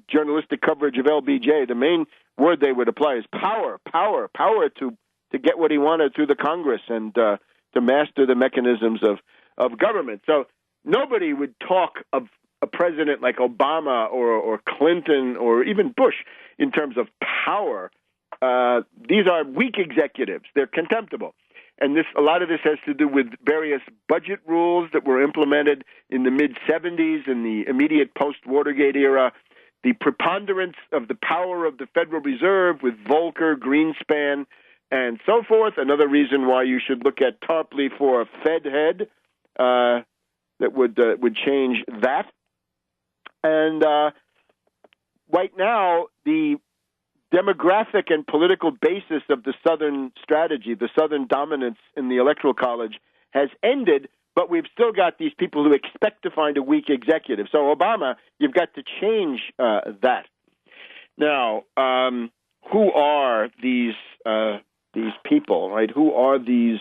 journalistic coverage of LBJ, the main word they would apply is power to get what he wanted through the Congress and to master the mechanisms of government. So nobody would talk of a president like Obama or Clinton or even Bush in terms of power. These are weak executives. They're contemptible. And a lot of this has to do with various budget rules that were implemented in the mid-'70s in the immediate post-Watergate era, the preponderance of the power of the Federal Reserve with Volcker, Greenspan, and so forth. Another reason why you should look at Tarpley for a Fed head that would change that. And right now, the demographic and political basis of the Southern strategy, the Southern dominance in the Electoral College, has ended, but we've still got these people who expect to find a weak executive. So Obama, you've got to change that. Now, who are these people, right? Who are these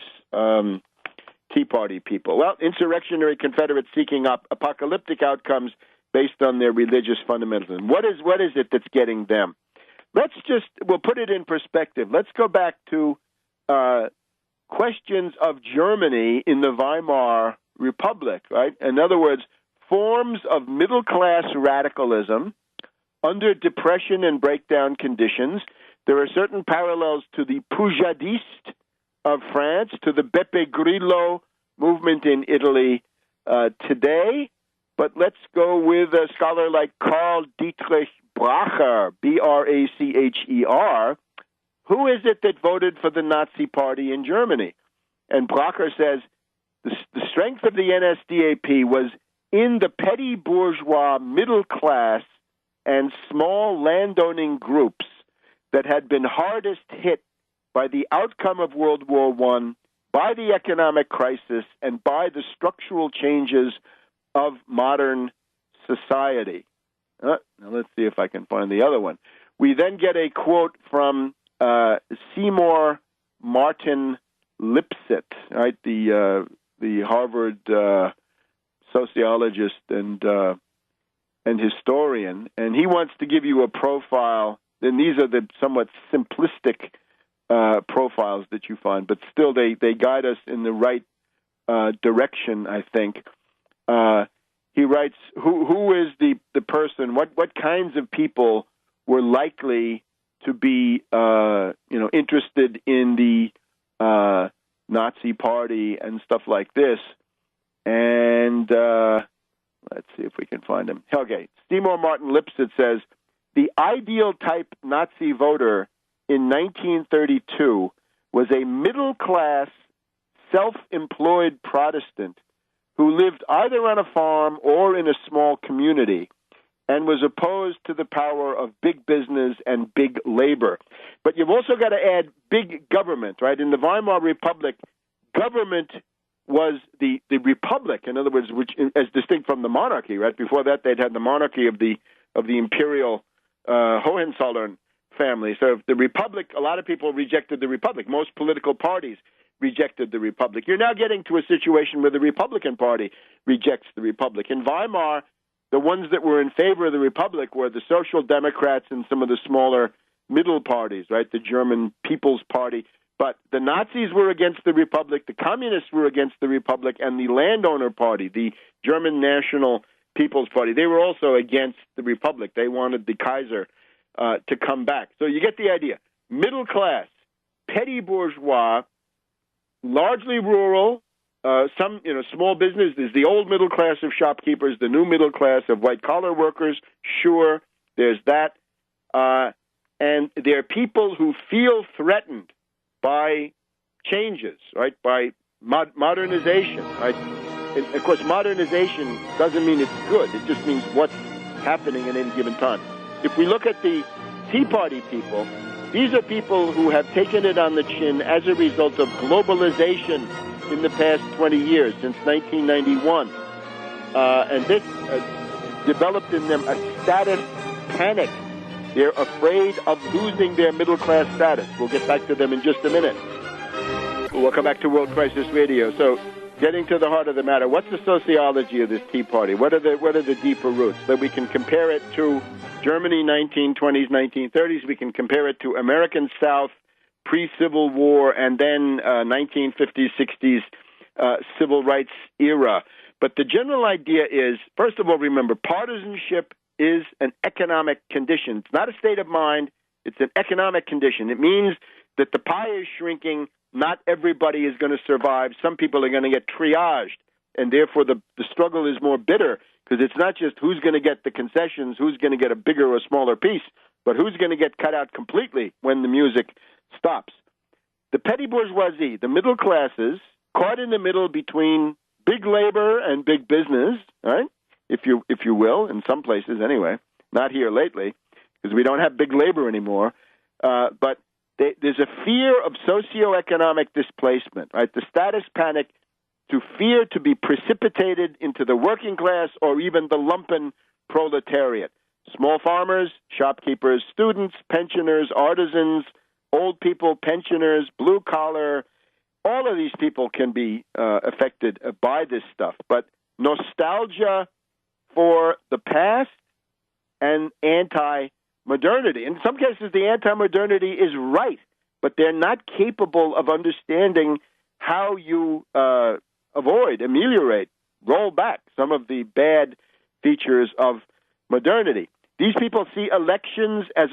Tea Party people? Well, insurrectionary Confederates seeking apocalyptic outcomes based on their religious fundamentalism. What is it that's getting them? We'll put it in perspective. Let's go back to questions of Germany in the Weimar Republic, right? In other words, forms of middle-class radicalism under depression and breakdown conditions. There are certain parallels to the Poujadistes of France, to the Beppe Grillo movement in Italy today. But let's go with a scholar like Karl Dietrich Bracher, B-R-A-C-H-E-R. Who is it that voted for the Nazi Party in Germany? And Bracher says the strength of the NSDAP was in the petty bourgeois middle class and small landowning groups that had been hardest hit by the outcome of World War I, by the economic crisis, and by the structural changes of modern society. Now let's see if I can find the other one. We then get a quote from Seymour Martin Lipset, right? The Harvard sociologist and historian, and he wants to give you a profile. And these are the somewhat simplistic profiles that you find, but still they guide us in the right direction, I think. He writes, who is the person, what kinds of people were likely to be interested in the Nazi Party and stuff like this. And let's see if we can find him. Okay, Seymour Martin Lipset says, the ideal type Nazi voter in 1932 was a middle-class, self-employed Protestant who lived either on a farm or in a small community and was opposed to the power of big business and big labor. But you've also got to add big government, right? In the Weimar Republic, government was the republic, in other words, which as distinct from the monarchy, right? Before that, they'd had the monarchy of the imperial Hohenzollern family. So the republic, a lot of people rejected the republic. Most political parties rejected the republic. You're now getting to a situation where the Republican Party rejects the republic. In Weimar, the ones that were in favor of the republic were the Social Democrats and some of the smaller middle parties, right? The German People's Party. But the Nazis were against the republic, the communists were against the republic, and the landowner party, the German National People's Party, they were also against the republic. They wanted the Kaiser to come back. So you get the idea. Middle class, petty bourgeois, largely rural, some, small business. There's the old middle class of shopkeepers, the new middle class of white-collar workers. Sure, there's that. And there are people who feel threatened by changes, right, by modernization, right? And of course, modernization doesn't mean it's good. It just means what's happening at any given time. If we look at the Tea Party people, these are people who have taken it on the chin as a result of globalization in the past 20 years, since 1991. And this developed in them a status panic. They're afraid of losing their middle-class status. We'll get back to them in just a minute. Welcome back to World Crisis Radio. So, getting to the heart of the matter, what's the sociology of this Tea Party? What are the deeper roots? That we can compare it to Germany, 1920s, 1930s. We can compare it to American South, pre-Civil War, and then 1950s, 60s civil rights era. But the general idea is, first of all, remember, partisanship is an economic condition. It's not a state of mind. It's an economic condition. It means that the pie is shrinking. Not everybody is going to survive. Some people are going to get triaged, and therefore the struggle is more bitter, because it's not just who's going to get the concessions, who's going to get a bigger or smaller piece, but who's going to get cut out completely when the music stops. The petty bourgeoisie, the middle classes, caught in the middle between big labor and big business, right? If you will, in some places anyway, not here lately, because we don't have big labor anymore. But there's a fear of socioeconomic displacement, right? The status panic, to fear to be precipitated into the working class or even the lumpen proletariat. Small farmers, shopkeepers, students, pensioners, artisans, old people, pensioners, blue collar, all of these people can be affected by this stuff. But nostalgia for the past and anti-modernity. In some cases, the anti-modernity is right, but they're not capable of understanding how you ameliorate, roll back some of the bad features of modernity. These people see elections as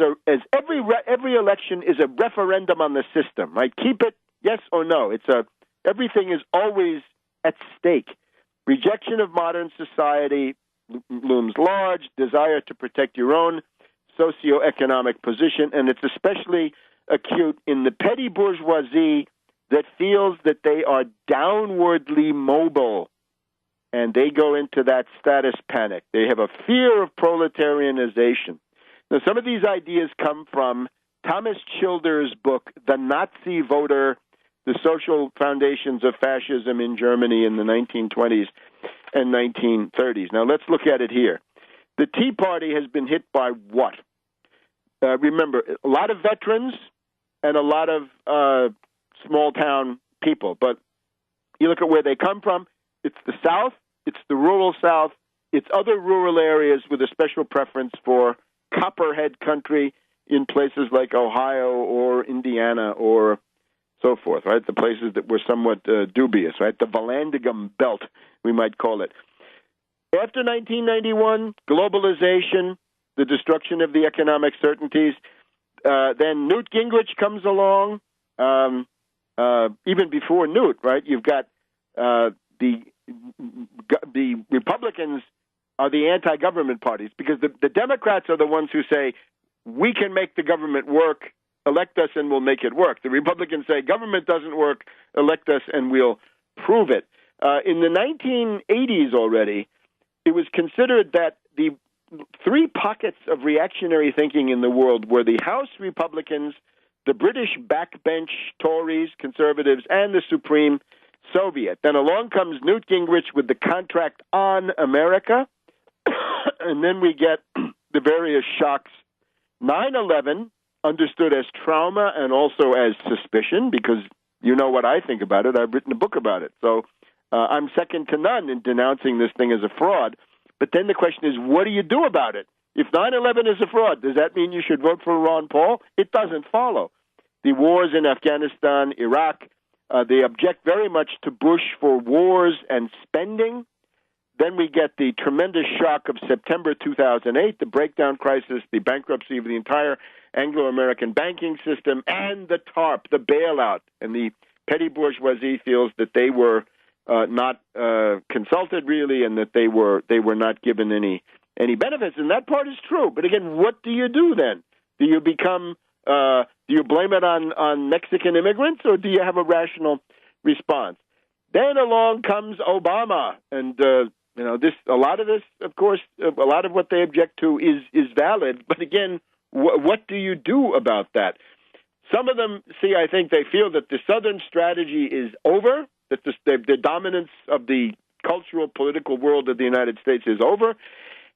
every election is a referendum on the system, right? Keep it, yes or no. Everything is always at stake. Rejection of modern society looms large, desire to protect your own socioeconomic position, and it's especially acute in the petty bourgeoisie that feels that they are downwardly mobile, and they go into that status panic. They have a fear of proletarianization. Now, some of these ideas come from Thomas Childers' book, The Nazi Voter, The Social Foundations of Fascism in Germany in the 1920s and 1930s. Now, let's look at it here. The Tea Party has been hit by what? Remember, a lot of veterans and a lot of small-town people. But you look at where they come from, it's the South, it's the rural South, it's other rural areas with a special preference for copperhead country in places like Ohio or Indiana or so forth, right? The places that were somewhat dubious, right? The Vallandigham Belt, we might call it. After 1991, globalization, the destruction of the economic certainties, then Newt Gingrich comes along. Even before Newt, right? You've got the Republicans are the anti-government parties, because the Democrats are the ones who say, we can make the government work, elect us and we'll make it work. The Republicans say, government doesn't work, elect us and we'll prove it. In the 1980s already, it was considered that the three pockets of reactionary thinking in the world were the House Republicans, the British backbench Tories, conservatives, and the Supreme Soviet. Then along comes Newt Gingrich with the Contract on America, and then we get the various shocks. 9/11, understood as trauma and also as suspicion, because you know what I think about it. I've written a book about it. So I'm second to none in denouncing this thing as a fraud. But then the question is, what do you do about it? If 9/11 is a fraud, does that mean you should vote for Ron Paul? It doesn't follow. The wars in Afghanistan, Iraq, they object very much to Bush for wars and spending. Then we get the tremendous shock of September 2008, the breakdown crisis, the bankruptcy of the entire Anglo-American banking system, and the TARP, the bailout. And the petty bourgeoisie feels that they were not consulted really, and that they were not given any benefits. And that part is true. But again, what do you do then? Do you become do you blame it on Mexican immigrants, or do you have a rational response? Then along comes Obama, and a lot of this, of course, a lot of what they object to is valid. But again, what do you do about that? Some of them I think they feel that the Southern strategy is over, that the dominance of the cultural, political world of the United States is over,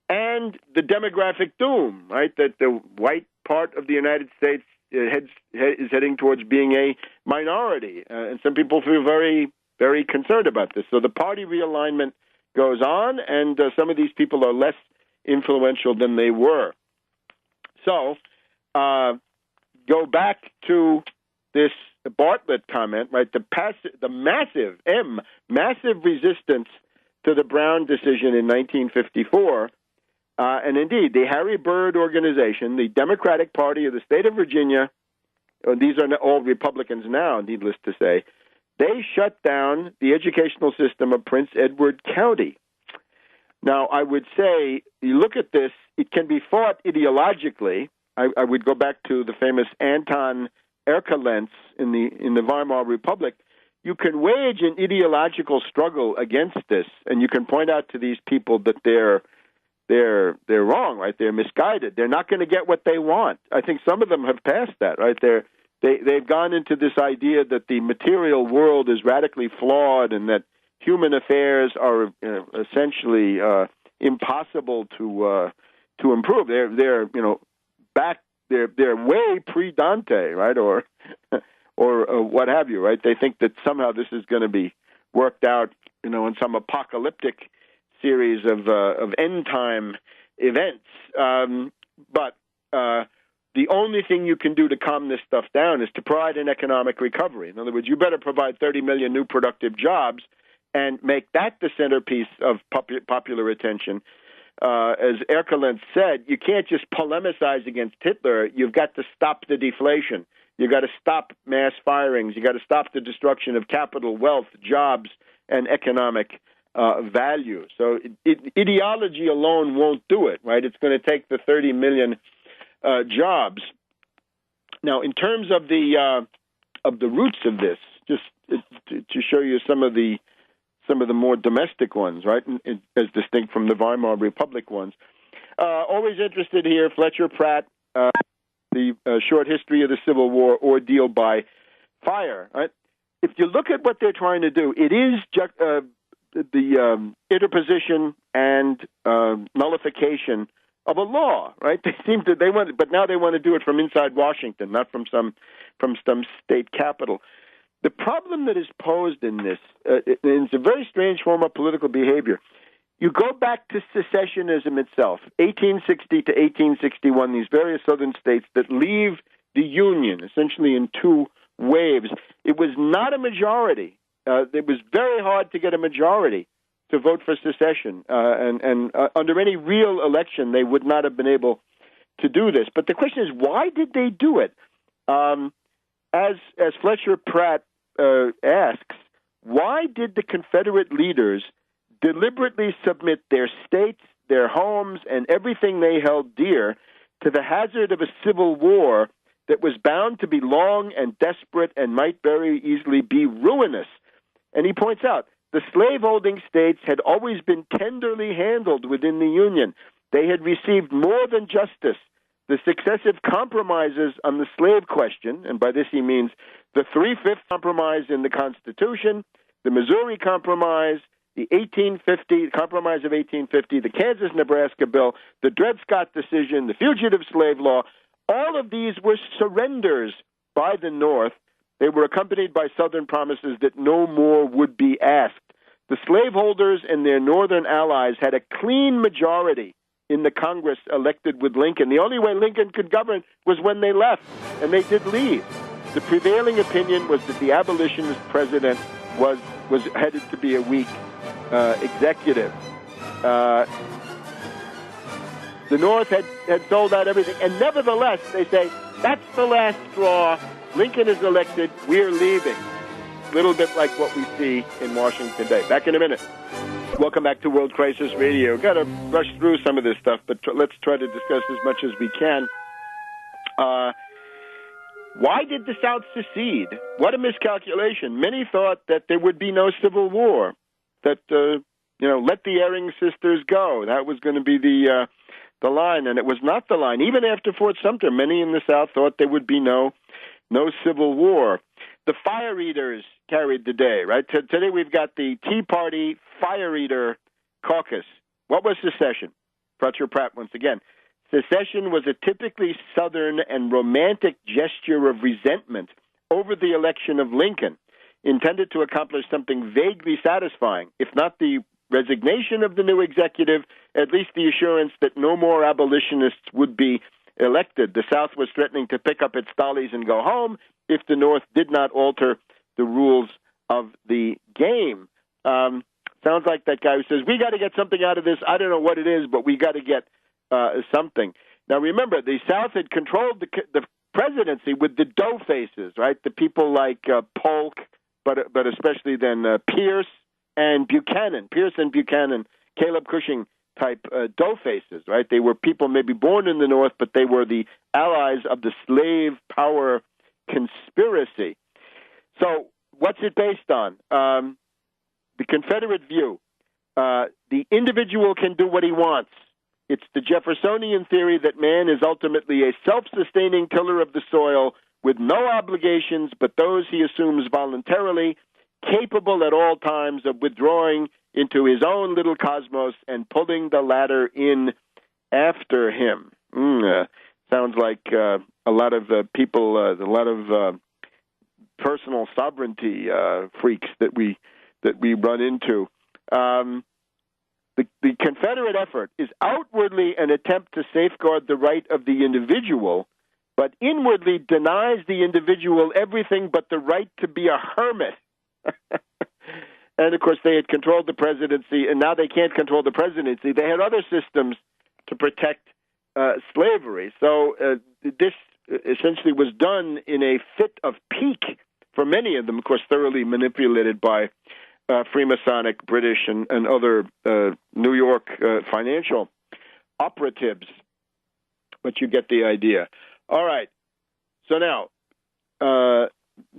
and the demographic doom, right, that the white part of the United States is heading towards being a minority. And some people feel very, very concerned about this. So the party realignment goes on, and some of these people are less influential than they were. So go back to this Bartlett comment, right? The massive resistance to the Brown decision in 1954, and indeed the Harry Byrd organization, the Democratic Party of the state of Virginia. These are all Republicans now, needless to say. They shut down the educational system of Prince Edward County. Now, I would say, you look at this, it can be fought ideologically. I would go back to the famous Anton Erkelenz in the Weimar Republic. You can wage an ideological struggle against this, and you can point out to these people that they're wrong, right? They're misguided. They're not going to get what they want. I think some of them have passed that, right? They've gone into this idea that the material world is radically flawed and that human affairs are essentially impossible to improve. They're back. They're way pre-Dante, right, or what have you, right? They think that somehow this is going to be worked out, in some apocalyptic series of end time events. But the only thing you can do to calm this stuff down is to provide an economic recovery. In other words, you better provide 30 million new productive jobs and make that the centerpiece of popular attention. As Erkelenz said, you can't just polemicize against Hitler. You've got to stop the deflation. You've got to stop mass firings. You've got to stop the destruction of capital, wealth, jobs, and economic value. So ideology alone won't do it, right? It's going to take the 30 million jobs. Now, in terms of the roots of this, just to show you some of the more domestic ones, right, as distinct from the Weimar Republic ones. Always interested here, Fletcher Pratt, the short history of the Civil War, ordeal by fire. Right? If you look at what they're trying to do, it is the interposition and nullification of a law, right? But now they want to do it from inside Washington, not from some state capital. The problem that is posed in this, it's a very strange form of political behavior. You go back to secessionism itself, 1860 to 1861, these various southern states that leave the Union, essentially in two waves. It was not a majority. It was very hard to get a majority to vote for secession, and under any real election, they would not have been able to do this. But the question is, why did they do it? As Fletcher Pratt asks, why did the Confederate leaders deliberately submit their states, their homes, and everything they held dear to the hazard of a civil war that was bound to be long and desperate and might very easily be ruinous? And he points out, the slaveholding states had always been tenderly handled within the Union. They had received more than justice. The successive compromises on the slave question, and by this he means the 3/5 compromise in the Constitution, the Missouri Compromise, the Compromise of 1850, the Kansas-Nebraska Bill, the Dred Scott decision, the Fugitive Slave Law, all of these were surrenders by the North. They were accompanied by Southern promises that no more would be asked. The slaveholders and their Northern allies had a clean majority in the Congress elected with Lincoln. The only way Lincoln could govern was when they left, and they did leave. The prevailing opinion was that the abolitionist president was headed to be a weak executive. The North had sold out everything, and nevertheless, they say, that's the last straw. Lincoln is elected, we're leaving. little bit like what we see in Washington today. Back in a minute. Welcome back to World Crisis Radio. Got to rush through some of this stuff, but let's try to discuss as much as we can. Why did the South secede? What a miscalculation. Many thought that there would be no civil war, that, let the Erring sisters go. That was going to be the line, and it was not the line. Even after Fort Sumter, many in the South thought there would be no civil war. The fire eaters carried the day, right? Today we've got the Tea Party Fire Eater Caucus. What was secession? Fletcher Pratt once again. Secession was a typically Southern and romantic gesture of resentment over the election of Lincoln, intended to accomplish something vaguely satisfying, if not the resignation of the new executive, at least the assurance that no more abolitionists would be elected. The South was threatening to pick up its dollies and go home if the North did not alter the rules of the game. Sounds like that guy who says, we got to get something out of this. I don't know what it is, but we got to get something. Now, remember, the South had controlled the presidency with the dough faces, right? The people like Polk, but especially then Pierce and Buchanan, Caleb Cushing type dough faces, right? They were people maybe born in the North, but they were the allies of the slave power conspiracy. So what's it based on? The Confederate view. The individual can do what he wants. It's the Jeffersonian theory that man is ultimately a self-sustaining tiller of the soil with no obligations but those he assumes voluntarily, capable at all times of withdrawing into his own little cosmos and pulling the ladder in after him. Sounds like a lot of people, a lot of personal sovereignty freaks that we run into. The Confederate effort is outwardly an attempt to safeguard the right of the individual, but inwardly denies the individual everything but the right to be a hermit. And, of course, they had controlled the presidency, and now they can't control the presidency. They had other systems to protect slavery. So this essentially was done in a fit of pique for many of them, of course, thoroughly manipulated by Freemasonic, British, and other New York financial operatives. But you get the idea. All right. So now,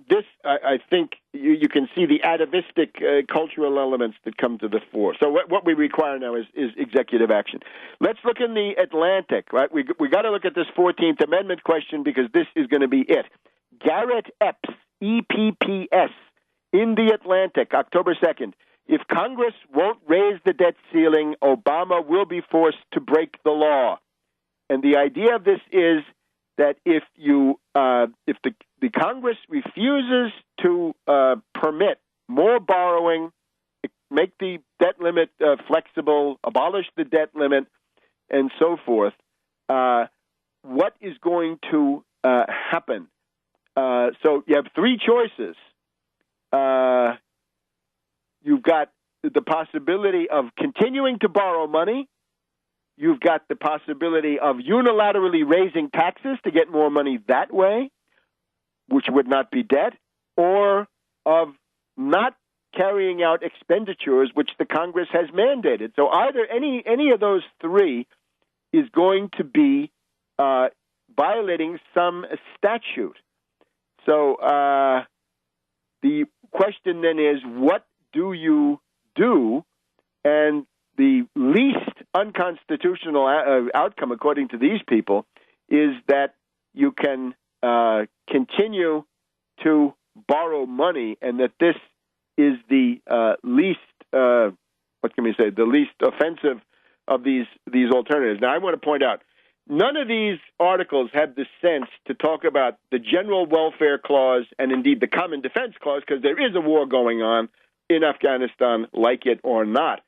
this, I think, you can see the atavistic cultural elements that come to the fore. So what we require now is executive action. Let's look in the Atlantic, right? We got to look at this 14th Amendment question because this is going to be it. Garrett Epps, EPPS, in the Atlantic, October 2nd. If Congress won't raise the debt ceiling, Obama will be forced to break the law. And the idea of this is that if the Congress refuses to permit more borrowing, make the debt limit flexible, abolish the debt limit, and so forth, what is going to happen? So you have three choices. You've got the possibility of continuing to borrow money. You've got the possibility of unilaterally raising taxes to get more money that way, which would not be debt, or of not carrying out expenditures which the Congress has mandated. So either any of those three is going to be violating some statute. So the question then is, what do you do? And the least unconstitutional outcome, according to these people, is that you can continue to borrow money, and that this is the least, what can we say, the least offensive of these alternatives. Now, I want to point out, none of these articles have the sense to talk about the General Welfare Clause and indeed the Common Defense Clause, because there is a war going on in Afghanistan, like it or not.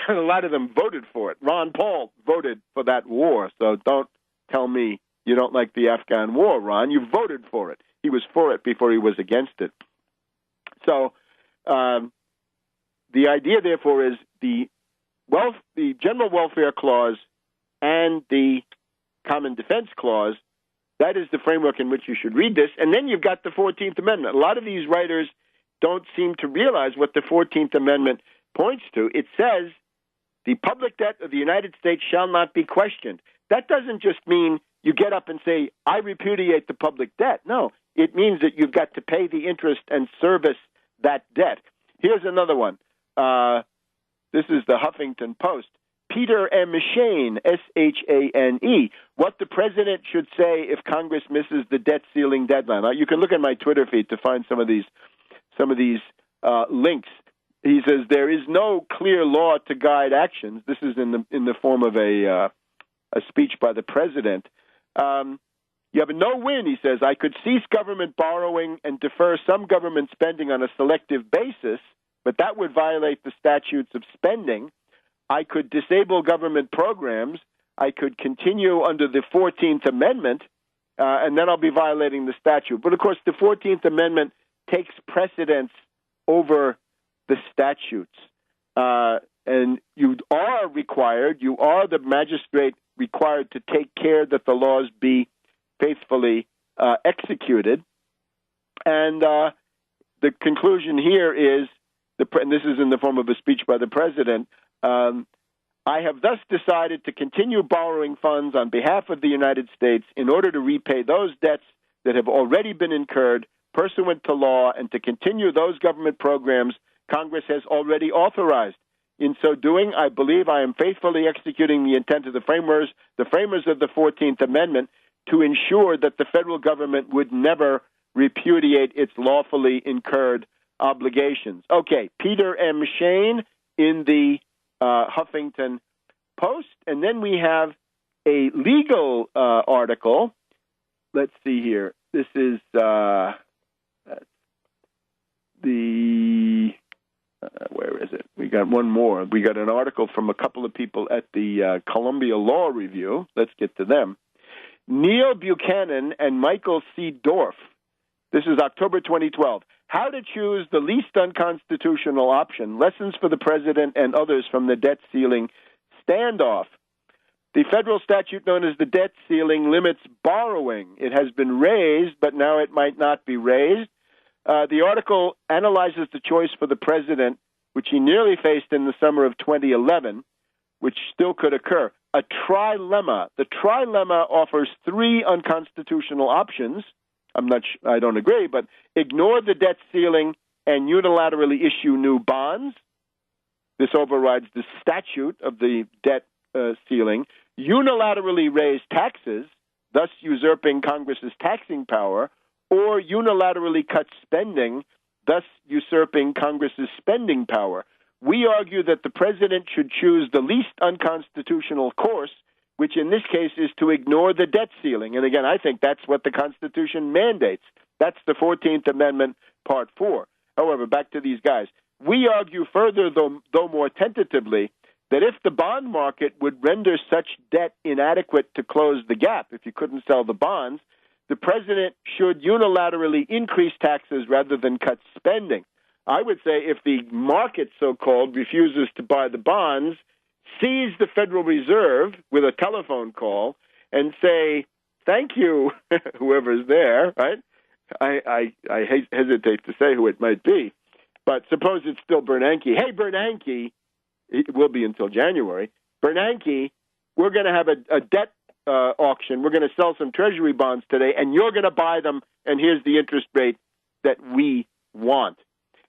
A lot of them voted for it. Ron Paul voted for that war, so don't tell me you don't like the Afghan war, Ron. You voted for it. He was for it before he was against it. So the idea, therefore, is the General Welfare Clause and the Common Defense Clause That is the framework in which you should read this. And then you've got the 14th Amendment. A lot of these writers don't seem to realize what the 14th Amendment points to. It says the public debt of the United States shall not be questioned. That doesn't just mean you get up and say, I repudiate the public debt. No, it means that you've got to pay the interest and service that debt. Here's another one. This is the Huffington Post. Peter M. Shane, S-H-A-N-E, what the president should say if Congress misses the debt ceiling deadline. Now, you can look at my Twitter feed to find some of these links. He says there is no clear law to guide actions. This is in the form of a speech by the president. You have a no-win, he says. I could cease government borrowing and defer some government spending on a selective basis, but that would violate the statutes of spending. I could disable government programs. I could continue under the 14th Amendment, and then I'll be violating the statute. But, of course, the 14th Amendment takes precedence over the statutes. And you are the magistrate required to take care that the laws be faithfully executed. And the conclusion here is, and this is in the form of a speech by the president, I have thus decided to continue borrowing funds on behalf of the United States in order to repay those debts that have already been incurred pursuant to law and to continue those government programs Congress has already authorized. In so doing, I believe I am faithfully executing the intent of the framers of the 14th Amendment to ensure that the federal government would never repudiate its lawfully incurred obligations. Okay, Peter M. Shane in the Huffington Post. And then we have a legal article. Let's see here. This is where is it? We got one more. We got an article from a couple of people at the Columbia Law Review. Let's get to them. Neil Buchanan and Michael C. Dorff. This is October 2012. How to choose the least unconstitutional option. Lessons for the president and others from the debt ceiling standoff. The federal statute known as the debt ceiling limits borrowing. It has been raised, but now it might not be raised. The article analyzes the choice for the president, which he nearly faced in the summer of 2011, which still could occur. A trilemma. The trilemma offers three unconstitutional options. I don't agree, but ignore the debt ceiling and unilaterally issue new bonds. This overrides the statute of the debt ceiling. Unilaterally raise taxes, thus usurping Congress's taxing power, or unilaterally cut spending, thus usurping Congress's spending power. We argue that the president should choose the least unconstitutional course, which in this case is to ignore the debt ceiling. And again, I think that's what the Constitution mandates. That's the 14th Amendment, Part 4. However, back to these guys. We argue further, though more tentatively, that if the bond market would render such debt inadequate to close the gap, if you couldn't sell the bonds, the president should unilaterally increase taxes rather than cut spending. I would say if the market, so-called, refuses to buy the bonds, seize the Federal Reserve with a telephone call and say, thank you, whoever's there, right? I hesitate to say who it might be, but suppose it's still Bernanke. Hey, Bernanke, it will be until January. Bernanke, we're going to have a debt auction. We're going to sell some Treasury bonds today, and you're going to buy them, and here's the interest rate that we want.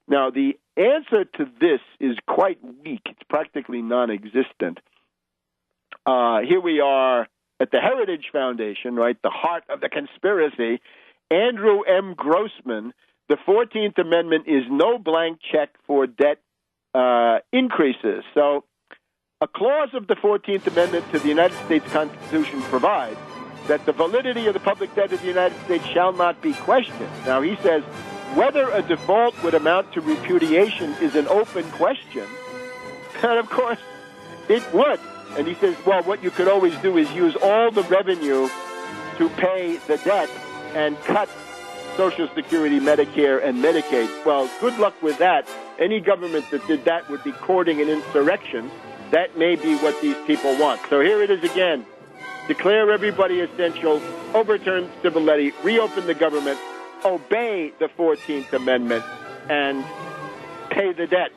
Now, the answer to this is quite weak. It's practically non-existent. Here we are at the Heritage Foundation, right, the heart of the conspiracy. Andrew M. Grossman, the 14th Amendment is no blank check for debt increases. So a clause of the 14th Amendment to the United States Constitution provides that the validity of the public debt of the United States shall not be questioned. Now, he says, whether a default would amount to repudiation is an open question. And, of course, it would. And he says, well, what you could always do is use all the revenue to pay the debt and cut Social Security, Medicare, and Medicaid. Well, good luck with that. Any government that did that would be courting an insurrection. That may be what these people want. So here it is again. declare everybody essential, overturn civil levy, reopen the government, obey the 14th Amendment, and pay the debt.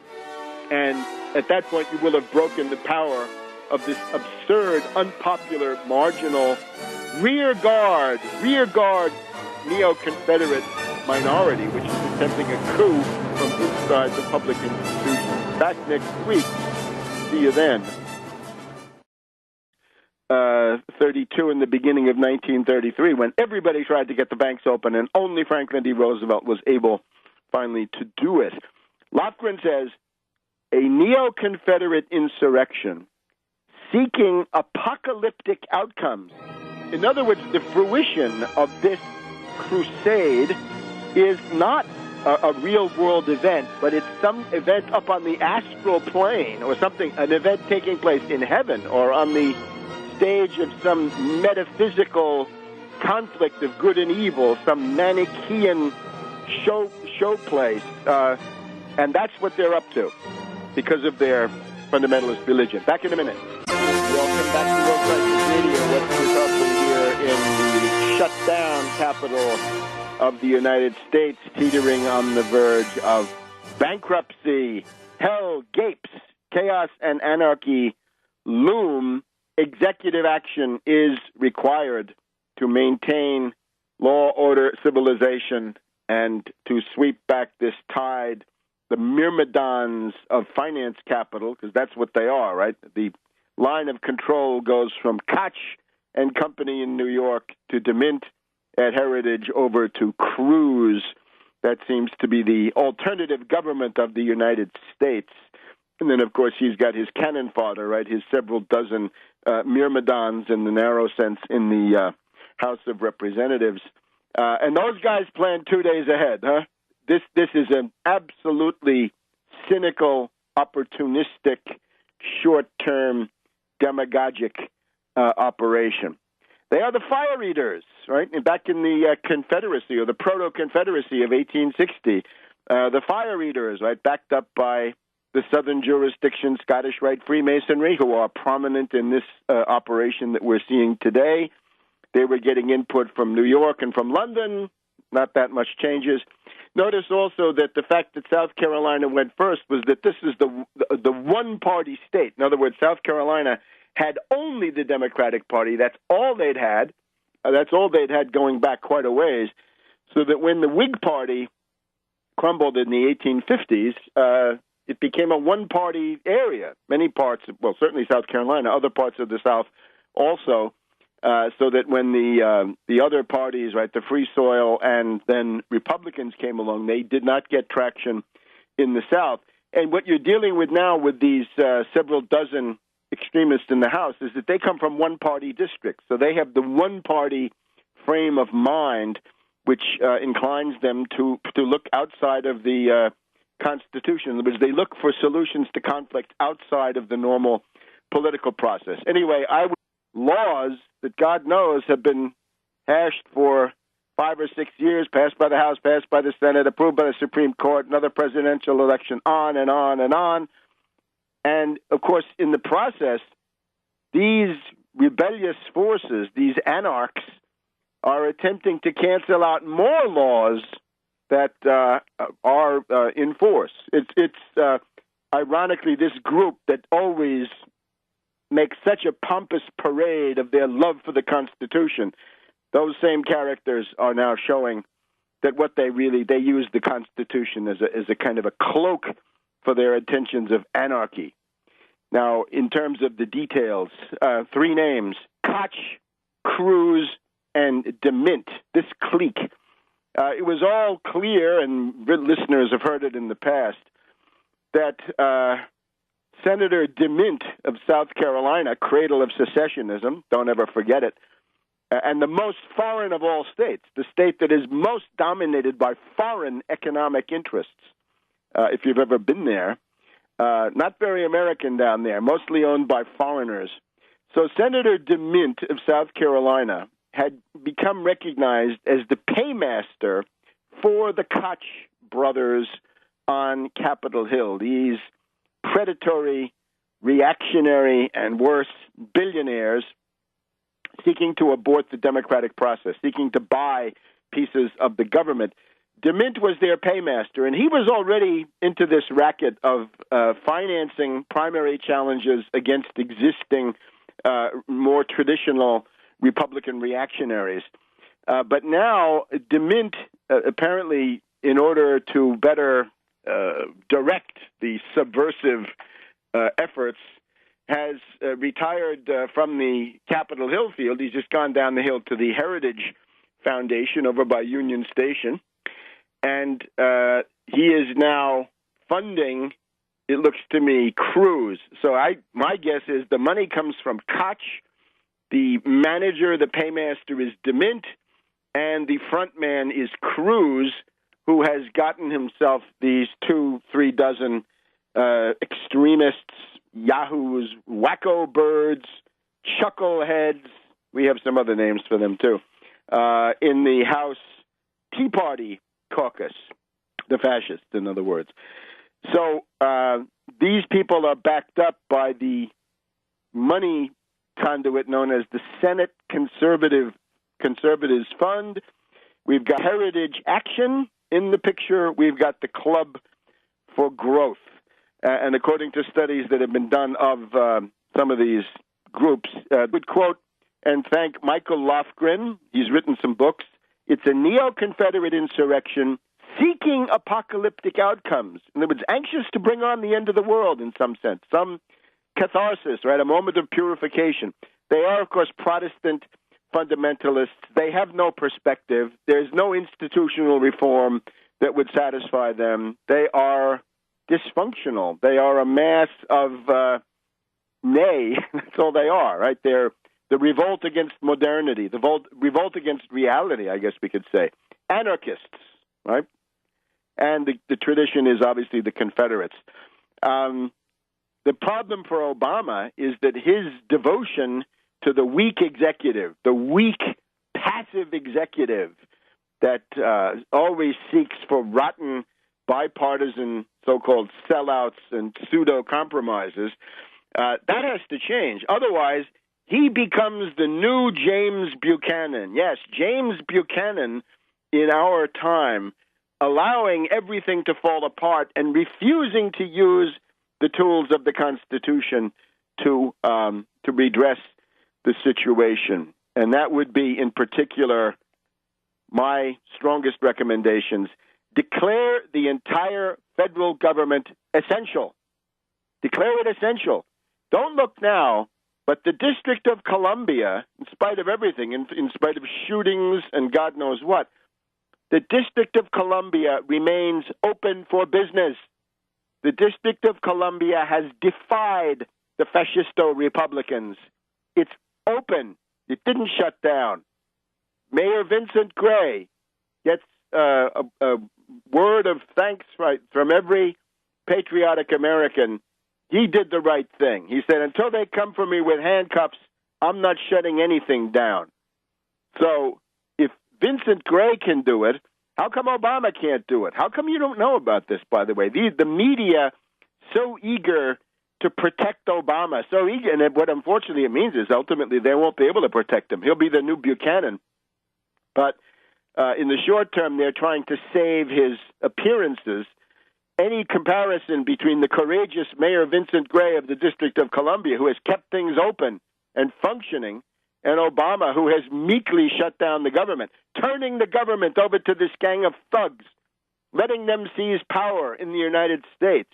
And at that point, you will have broken the power of this absurd, unpopular, marginal, rear guard Neoconfederate minority, which is attempting a coup from inside the public institutions. Back next week. See you then. 32 in the beginning of 1933, when everybody tried to get the banks open, and only Franklin D. Roosevelt was able finally to do it. Lofgren says, a neo-Confederate insurrection seeking apocalyptic outcomes. In other words, the fruition of this crusade is not a real-world event, but it's some event up on the astral plane or something, an event taking place in heaven or on the stage of some metaphysical conflict of good and evil, some Manichaean show place, and that's what they're up to because of their fundamentalist religion. Back in a minute. Welcome back to World Crisis Radio. Webster Tarpley here in the shutdown capital of the United States, teetering on the verge of bankruptcy. Hell gapes. Chaos and anarchy loom. Executive action is required to maintain law, order, civilization, and to sweep back this tide, the myrmidons of finance capital, because that's what they are, right? The line of control goes from Koch and Company in New York to DeMint at Heritage over to Cruz. That seems to be the alternative government of the United States. And then, of course, he's got his cannon fodder, right? His several dozen myrmidons in the narrow sense in the House of Representatives. And those guys plan 2 days ahead, huh? This is an absolutely cynical, opportunistic, short-term, demagogic operation. They are the fire eaters, right? And back in the Confederacy or the Proto-Confederacy of 1860, the fire eaters, right, backed up by the Southern jurisdiction, Scottish Rite Freemasonry, who are prominent in this operation that we're seeing today. They were getting input from New York and from London. Not that much changes. Notice also that the fact that South Carolina went first was that this is the one-party state. In other words, South Carolina had only the Democratic Party. That's all they'd had. That's all they'd had going back quite a ways. So that when the Whig Party crumbled in the 1850s, it became a one-party area. Many parts, well, certainly South Carolina, other parts of the South also, so that when the other parties, right, the Free Soil and then Republicans came along, they did not get traction in the South. And what you're dealing with now with these several dozen extremists in the House is that they come from one-party districts. So they have the one-party frame of mind, which inclines them to look outside of the Constitution. In other words, they look for solutions to conflict outside of the normal political process. Anyway, laws that God knows have been hashed for 5 or 6 years, passed by the House, passed by the Senate, approved by the Supreme Court, another presidential election, on and on and on. And, of course, in the process, these rebellious forces, these anarchs, are attempting to cancel out more laws that are in force. It's ironically this group that always makes such a pompous parade of their love for the Constitution. Those same characters are now showing that what they use the Constitution as a kind of a cloak for their intentions of anarchy. Now, in terms of the details, 3 names: Koch, Cruz, and DeMint. This clique. It was all clear, and listeners have heard it in the past, that Senator DeMint of South Carolina, cradle of secessionism, don't ever forget it, and the most foreign of all states, the state that is most dominated by foreign economic interests, if you've ever been there, not very American down there, mostly owned by foreigners. So Senator DeMint of South Carolina had become recognized as the paymaster for the Koch brothers on Capitol Hill, these predatory, reactionary, and worse billionaires seeking to abort the democratic process, seeking to buy pieces of the government. DeMint was their paymaster, and he was already into this racket of financing primary challenges against existing, more traditional Republican reactionaries. But now DeMint, apparently, in order to better direct the subversive efforts, has retired from the Capitol Hill field. He's just gone down the hill to the Heritage Foundation over by Union Station. And he is now funding, it looks to me, Cruz. So my guess is the money comes from Koch, the manager, the paymaster is DeMint, and the front man is Cruz, who has gotten himself these 2-3 dozen extremists, yahoos, wacko birds, chuckleheads. We have some other names for them, too, in the House Tea Party caucus, the fascists, in other words. So these people are backed up by the money conduit known as the Senate Conservatives Fund. We've got Heritage Action in the picture. We've got the Club for Growth. And according to studies that have been done of some of these groups, would quote and thank Michael Lofgren. He's written some books. It's a neo-Confederate insurrection seeking apocalyptic outcomes. In other words, anxious to bring on the end of the world in some sense, some catharsis, right, a moment of purification. They are, of course, Protestant fundamentalists. They have no perspective. There's no institutional reform that would satisfy them. They are dysfunctional. They are a mass of nay. That's all they are, right? They're the revolt against modernity, the revolt against reality, I guess we could say. Anarchists, right? And the tradition is obviously the Confederates. The problem for Obama is that his devotion to the weak executive, the weak, passive executive that always seeks for rotten, bipartisan so-called sellouts and pseudo-compromises, that has to change. Otherwise, he becomes the new James Buchanan. Yes, James Buchanan in our time, allowing everything to fall apart and refusing to use the tools of the Constitution to redress the situation. And that would be, in particular, my strongest recommendations. Declare the entire federal government essential. Declare it essential. Don't look now, but the District of Columbia, in spite of everything, in spite of shootings and God knows what, the District of Columbia remains open for business. The District of Columbia has defied the fascisto Republicans. It's open. It didn't shut down. Mayor Vincent Gray gets a word of thanks from every patriotic American. He did the right thing. He said, until they come for me with handcuffs, I'm not shutting anything down. So if Vincent Gray can do it, how come Obama can't do it? How come you don't know about this, by the way? The media so eager to protect Obama, so eager, and what unfortunately it means is ultimately they won't be able to protect him. He'll be the new Buchanan. But in the short term, they're trying to save his appearances. Any comparison between the courageous Mayor Vincent Gray of the District of Columbia, who has kept things open and functioning, and Obama, who has meekly shut down the government, turning the government over to this gang of thugs, letting them seize power in the United States,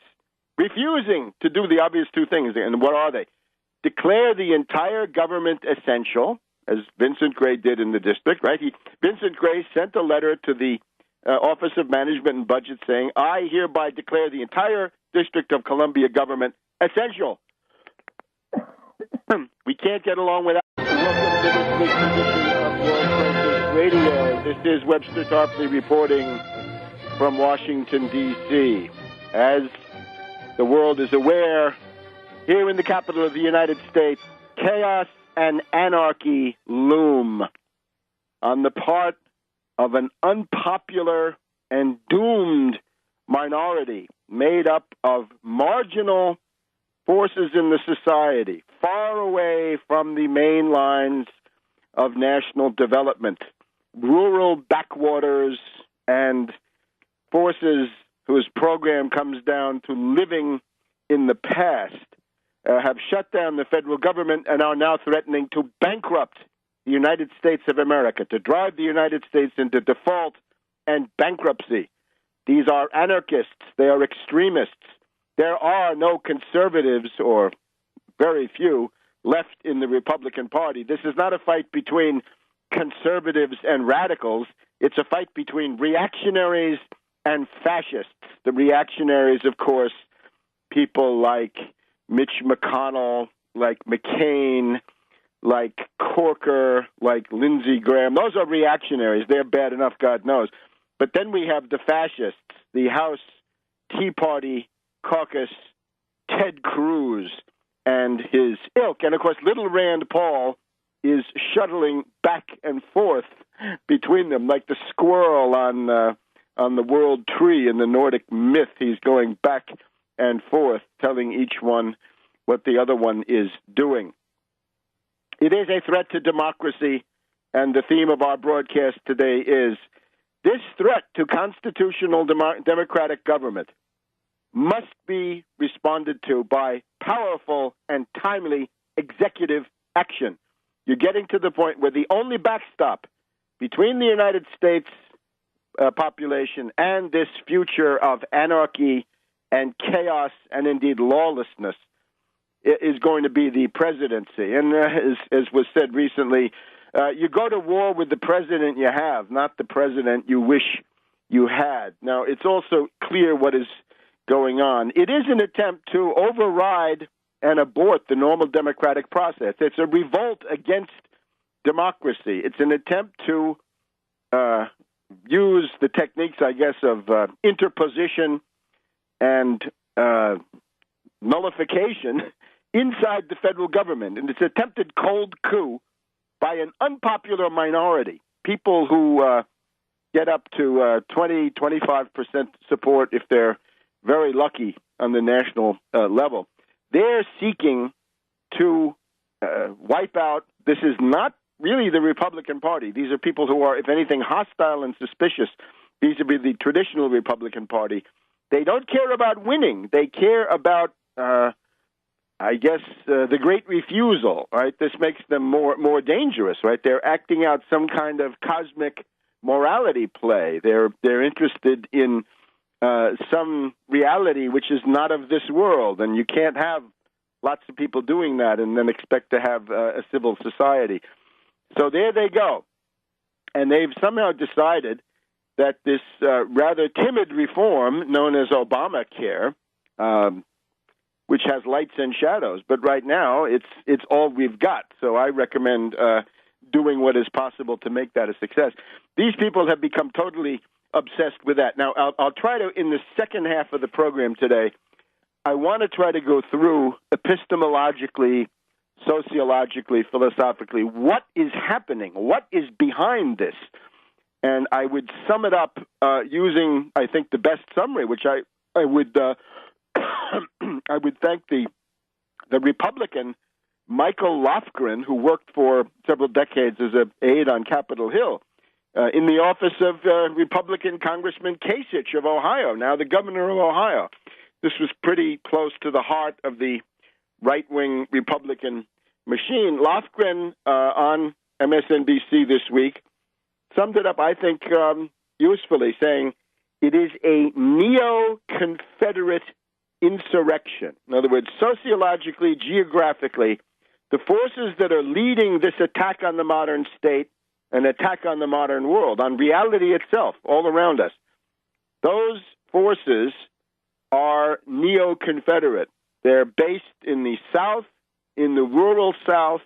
refusing to do the obvious two things. And what are they? Declare the entire government essential, as Vincent Gray did in the district, right? Vincent Gray sent a letter to the Office of Management and Budget saying, I hereby declare the entire District of Columbia government essential. We can't get along without. Welcome to this week's edition of World Crisis Radio. This is Webster Tarpley reporting from Washington, D.C. As the world is aware, here in the capital of the United States, chaos and anarchy loom on the part of an unpopular and doomed minority made up of marginal forces in the society, far away from the main lines of national development. Rural backwaters and forces whose program comes down to living in the past have shut down the federal government and are now threatening to bankrupt the United States of America, to drive the United States into default and bankruptcy. These are anarchists. They are extremists. There are no conservatives, or very few, left in the Republican Party. This is not a fight between conservatives and radicals. It's a fight between reactionaries and fascists. The reactionaries, of course, people like Mitch McConnell, like McCain, like Corker, like Lindsey Graham. Those are reactionaries. They're bad enough, God knows. But then we have the fascists, the House Tea Party caucus, Ted Cruz and his ilk. And, of course, little Rand Paul is shuttling back and forth between them like the squirrel on the world tree in the Nordic myth. He's going back and forth, telling each one what the other one is doing. It is a threat to democracy, and the theme of our broadcast today is this threat to constitutional democratic government must be responded to by powerful and timely executive action. You're getting to the point where the only backstop between the United States population and this future of anarchy and chaos and indeed lawlessness is going to be the presidency. And as was said recently, you go to war with the president you have, not the president you wish you had. Now, it's also clear what is going on. It is an attempt to override and abort the normal democratic process. It's a revolt against democracy. It's an attempt to use the techniques, I guess, of interposition and nullification inside the federal government. And it's an attempted cold coup by an unpopular minority, people who get up to 20, 25% support if they're very lucky on the national level. They're seeking to wipe out. This is not really the Republican Party. These are people who are, if anything, hostile and suspicious vis-a-vis the traditional Republican Party. They don't care about winning. They care about, I guess, the great refusal, right? This makes them more dangerous, right? They're acting out some kind of cosmic morality play. They're interested in some reality which is not of this world, and you can't have lots of people doing that and then expect to have a civil society. So there they go. And they've somehow decided that this rather timid reform known as Obamacare, which has lights and shadows, but right now it's all we've got. So I recommend doing what is possible to make that a success. These people have become totally obsessed with that. Now, I'll try to, in the second half of the program today, I want to try to go through epistemologically, sociologically, philosophically, what is happening, what is behind this. And I would sum it up using, I think, the best summary, which I would I would thank the Republican Michael Lofgren, who worked for several decades as an aide on Capitol Hill, in the office of Republican Congressman Kasich of Ohio, now the governor of Ohio. This was pretty close to the heart of the right-wing Republican machine. Lofgren on MSNBC this week summed it up, I think, usefully, saying it is a Neoconfederate insurrection. In other words, sociologically, geographically, the forces that are leading this attack on the modern state, an attack on the modern world, on reality itself, all around us, those forces are Neo-Confederate. They're based in the South, in the rural South,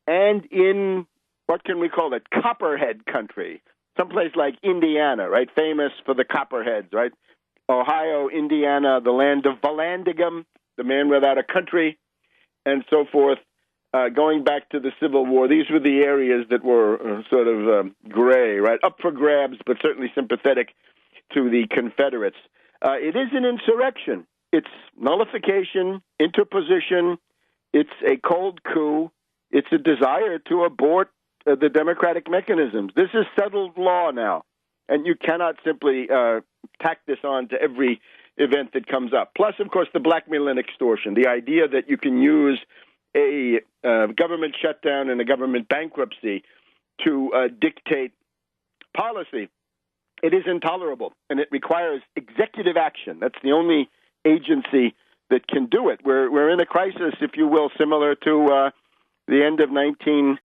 and in, what can we call it, Copperhead country, someplace like Indiana, right, famous for the Copperheads, right? Ohio, Indiana, the land of Vallandigham, the man without a country, and so forth. Going back to the Civil War, these were the areas that were sort of gray, right, up for grabs, but certainly sympathetic to the Confederates. It is an insurrection. It's nullification, interposition. It's a cold coup. It's a desire to abort the democratic mechanisms. This is settled law now, and you cannot simply tack this on to every event that comes up. Plus, of course, the blackmail and extortion, the idea that you can use a government shutdown and a government bankruptcy to dictate policy. It is intolerable, and it requires executive action. That's the only agency that can do it. We're in a crisis, if you will, similar to the end of 19